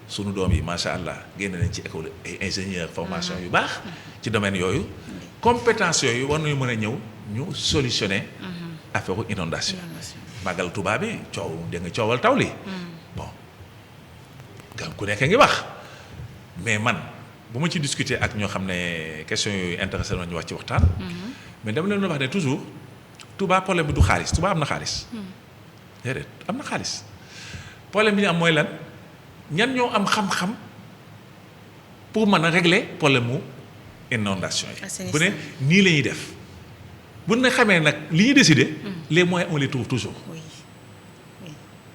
sunu doom yi macha allah génne nañ ci école ay ingénieur formation yu baax. ci domaine yooyu. compétence yooyu war nañu mën a ñëw ñu solutionner. affaire inondation màggal Tuubaa bi coow da nga coowal taw li bon ku nekk ngi wax mais man bu ma ci discuter ak ñoo xam ne question yooyu intéressé na ñu wax ci waxtaan. mais dama leen wax ne toujours Tuubaa problème bi du xaalis Tuubaa am na xaalis. déedéet am na xaalis problème bi ñu am mooy lan ñan ñoo am xam-xam pour mën a régler problème mu inondation yi. bu ne nii la ñuy def. bu ne xamee nag li ñuy décider. les moyens on les trouve toujours.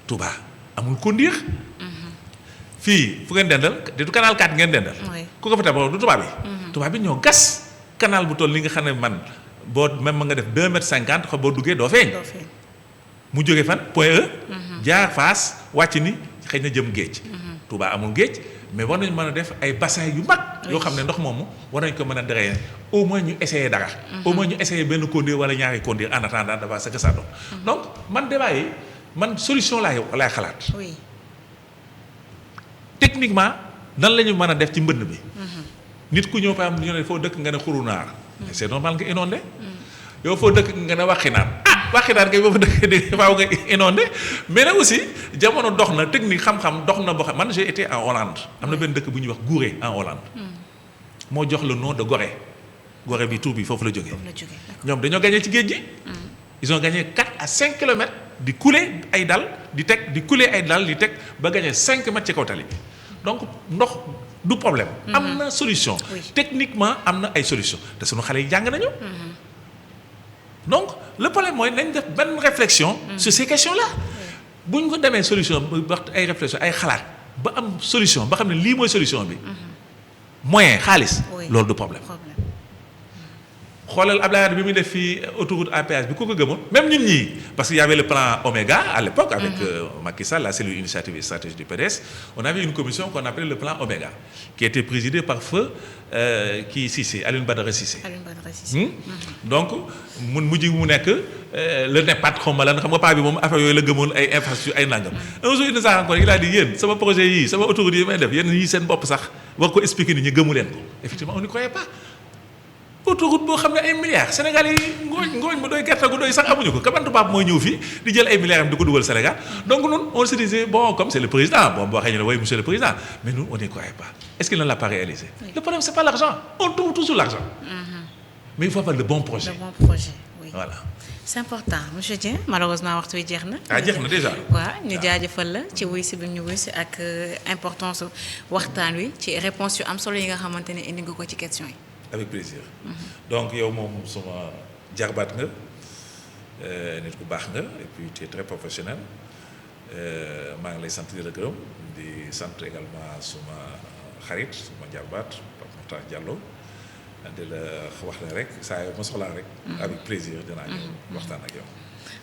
Touba amul kondiir. fii fu ngeen dendal du canal 4 ngeen dendal. ku ko fa tabax du tubaab bi. tubaab bi ñoo gas canal bu toll li nga xam ne man boo même ma nga def 2,50 m xa boo duggee doo feeñ. mu jógee fan Point E. jaar Fass wàcc ni xëy na jëm géej. Touba amul géej mais war nañu mën a def ay bassin yu mag. yoo xam ne ndox moomu war nañ ko mën a drainer au moins ñu essayer dara. au moins ñu essayer benn conduire wala ñaari conduire en attendant d'avoir ce que ça donne. donc man débat yi man solution laay xalaat. oui. techniquement nan la ñu mën a def ci mbënn bi. nit ku ñëw par exemple ñu ne foo dëkk nga ne xuru naar. mais c'est normal nga inondé. yow foo dëkk nga ne waxi naan waxi naan kay boo fa dëkk di faaw nga inondé mais nag aussi jamono dox na technique xam-xam dox na boo xam man j'ai été en Hollande am na benn dëkk bu ñuy wax Gouré en Hollande. moo jox le nom de Gorée. Gorée bi tur bi foofu la jógee. foofu la jógee d'accord. ñoom dañoo gagné ci géej gi. ils ont gagné 4 à 5 kilomètres di couler ay dal di teg di couler ay dal di teg ba gagné 5 mètres ci kaw tali bi donc ndox du problème. am na solution. Oui. techniquement am na ay solution te sunu xale yi jàng nañu. donc le problème mooy nañ def benn réflexion. sur ces questions là. bu ñu ko demee solution ba ay réflexion ay xalaat ba am solution ba xam ne lii mooy solution bi. moyen xaalis. Oui. loolu du problème. xoolal Abdoulaye Wade bi muy def fii autoroute à péage bi ku ko gëmoon même ñun ñii parce que y avait le plan Oméga à l'époque avec Macky Sall la cellule initiative et stratégie du PDS on avait une commission qu'on appelait le plan Oméga qui était présidée par feu Cissé Alioune Badara Cissé. Donc mujj mu nekk le NEPAD xaw ma lan xam nga paa bi moom affaire yooyu la gëmoon ay infrastructure ay nangam. un jour il nous a rencontré il a dit yéen sama projet yii sama autoroute yi may def yéen yii seen bopp sax war ko expliquer nit ñi gëmu leen ko effectivement on n'y croyait pas. autoroute boo xam ne ay milliards Sénégal yi ngooñ ma doy gerte gu doy sax amuñu ko kaban tubaab mooy ñëw fii di jël ay milliards am di ko dugal Sénégal donc ñun on se disait bon comme c'est le président bon boo waxee ñu ne oui monsieur le président mais nous on n'y croyait pas est-ce qu'il ne l'a pas réalisé. Oui. Le problème c'est pas l'argent on trouve toujours l'argent. Mais il faut avoir le bon projet. Le bon projet oui. Voilà. C'est important monsieur Dieng malheureusement waxtu wi jeex na. jeex na déjà. waaw ñu jaajëfal la ci wuy si bi ñu wuy si ak importance waxtaan wi ci réponse yu am solo yi nga xamante ne indi nga ko ci question yi. Avec plaisir. Donc yow moom suma jarbaat nga nit ku baax nga et puis tu es très professionnel maa ngi lay sant di la gërëm di sant également suma xarit suma jarbaat Pape Makhtar Diallo di la wax ne rek saa yoo ma soxlaa rek. avec plaisir dinaa ñëw waxtaan ak yow.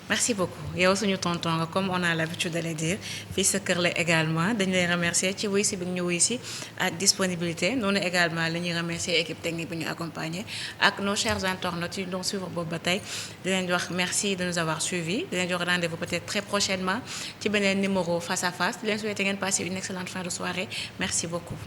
Merci beaucoup yow suñu tonton nga comme on a l'habitude de le dire fii sa kër la également dañu lay remercier ci wuy si bi ñu wuy si ak disponibilité noonu également la ñuy remercier équipe technique bi ñu accompagner ak nos chers internautes yu doon suivre boobu ba tey di leen wax merci de nous avoir suivis di leen jox rendez-vous peut-être très prochainement ci beneen numéro face à face di leen souhaiter ngeen passer une excellente fin de soirée merci beaucoup.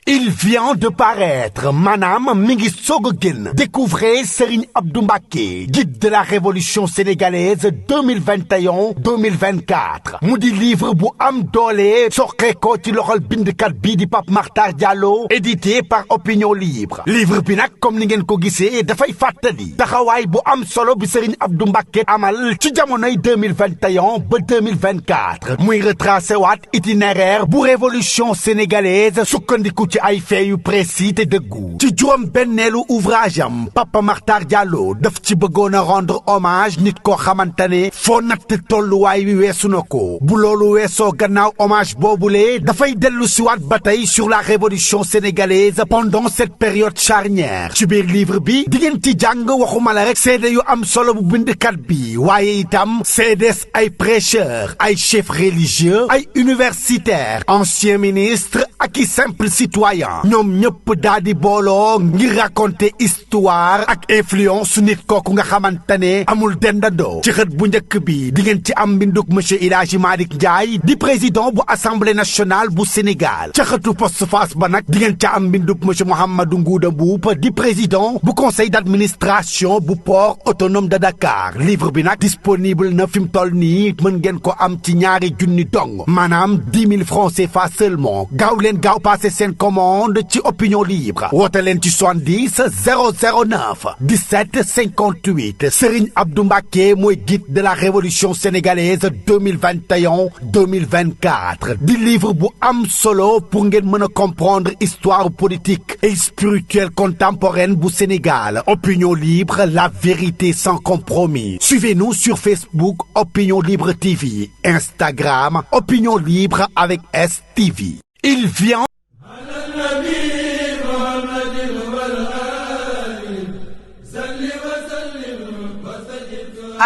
Il vient de paraître maanaam mi ngi soog a génn découvrez Serigne Abdou Mbacké guide de la révolution sénégalaise 2021-2024 mu di livre bu am doole soqe ko ci loxol bindkat bii di Pape Makhtar Diallo édité par Opinion Libre livre bi nag comme ni ngeen ko gisee dafay fàttali taxawaay bu am solo bi Serigne Abdou Mbacké amal ci jamonoy 2021 ba 2024 muy retracé waat itinéraire bu révolution sénégalaise sukkandiku ci ay fait yu précis te dëggu ci juróom benneelu ouvrage am Papa Makhtar Diallo daf ci bëggoon a rendre hommage nit koo xamante ne foo natt tolluwaay wi weesu na ko bu loolu weesoo gannaaw hommage boobule dafay dellu siwaat ba tey sur la révolution sénégalaise pendant cette période charnière ci biir livre bi di ngeen ci jàng waxuma la rek seede yu am solo bu bindkat bi waaye itam seedes ay prêcheurs ay chefs religieux ay universitaires anciens ministres ak i simple citoyen ñoom ñëpp daal di booloo ngir raconter histoire ak influence nit kooku nga xamante ne amul dendandoo ci xët bu njëkk bi di ngeen ci am mbinduk monsieur El Hadji Malick Ndiaye di président bu assemblée nationale bu Sénégal ca xëtu postface ba nag di ngeen ca am mbinduk monsieur Mouhamadou Ngouda Mboup di président bu conseil d'administration bu port autonome de Dakar livre bi nag disponible na fi mu toll nii mën ngeen ko am ci ñaari junni dong maanaam 10 000 francs CFA seulement gaaw leen gaaw passé seen commande ci Opinion Libre woote leen ci 70 009 17 58 Serigne Abdou Mbacké mooy guide de la révolution sénégalaise 2021-2024 di livre bu am solo pour ngeen mën a comprendre histoire politique et spirituelle contemporaine bu Sénégal Opinion Libre la vérité sans compromis suivez-nous sur Facebook Opinion Libre TV Instagram Opinion Libre avec STV il vient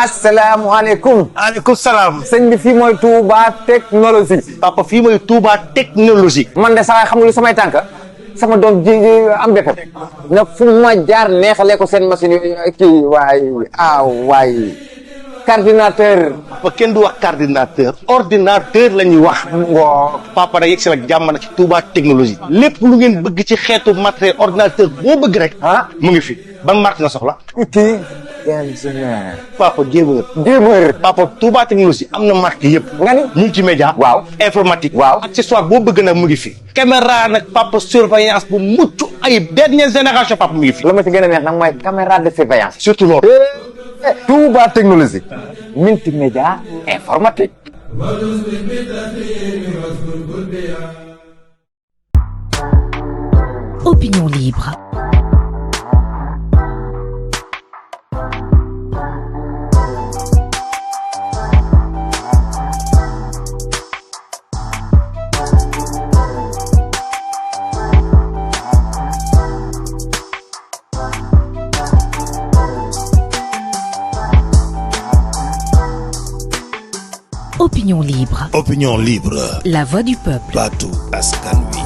asalaamaaleykum. aleykum salaam. sëñ bi fii mooy Touba technologie. papa fii mooy Touba technologie. man de saa xam nga lu samay tànk sama doom ji am defar na fu ma jaar neexalee ko seen machine yi kii waay coordinateur. papa kenn du wax coordinateur. ordinateur la ñuy wax. ngoo papa da yegg si nag jàmm na ci Touba technologie. lépp lu ngeen bëgg ci xeetu matériel ordinateur boo bëgg rek. mu ngi fi ban marque nga soxla. outil. papa gamer. papa Touba technologie am na marque yëpp. nga ni multimédia. waaw informatique. waaw accessoire boo bëgg nag mu ngi fi. caméra nag papa surveillance bu mucc ay dernière génération papa mu ngi fi. la ma ci gën a neex nag mooy caméra de surveillance. surtout loolu. Touba technologie. multimédia informatique. Opinion libre. Opinion libre. Opinion libre. La voix du peuple. Baatu askan wi.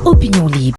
Opinion libre.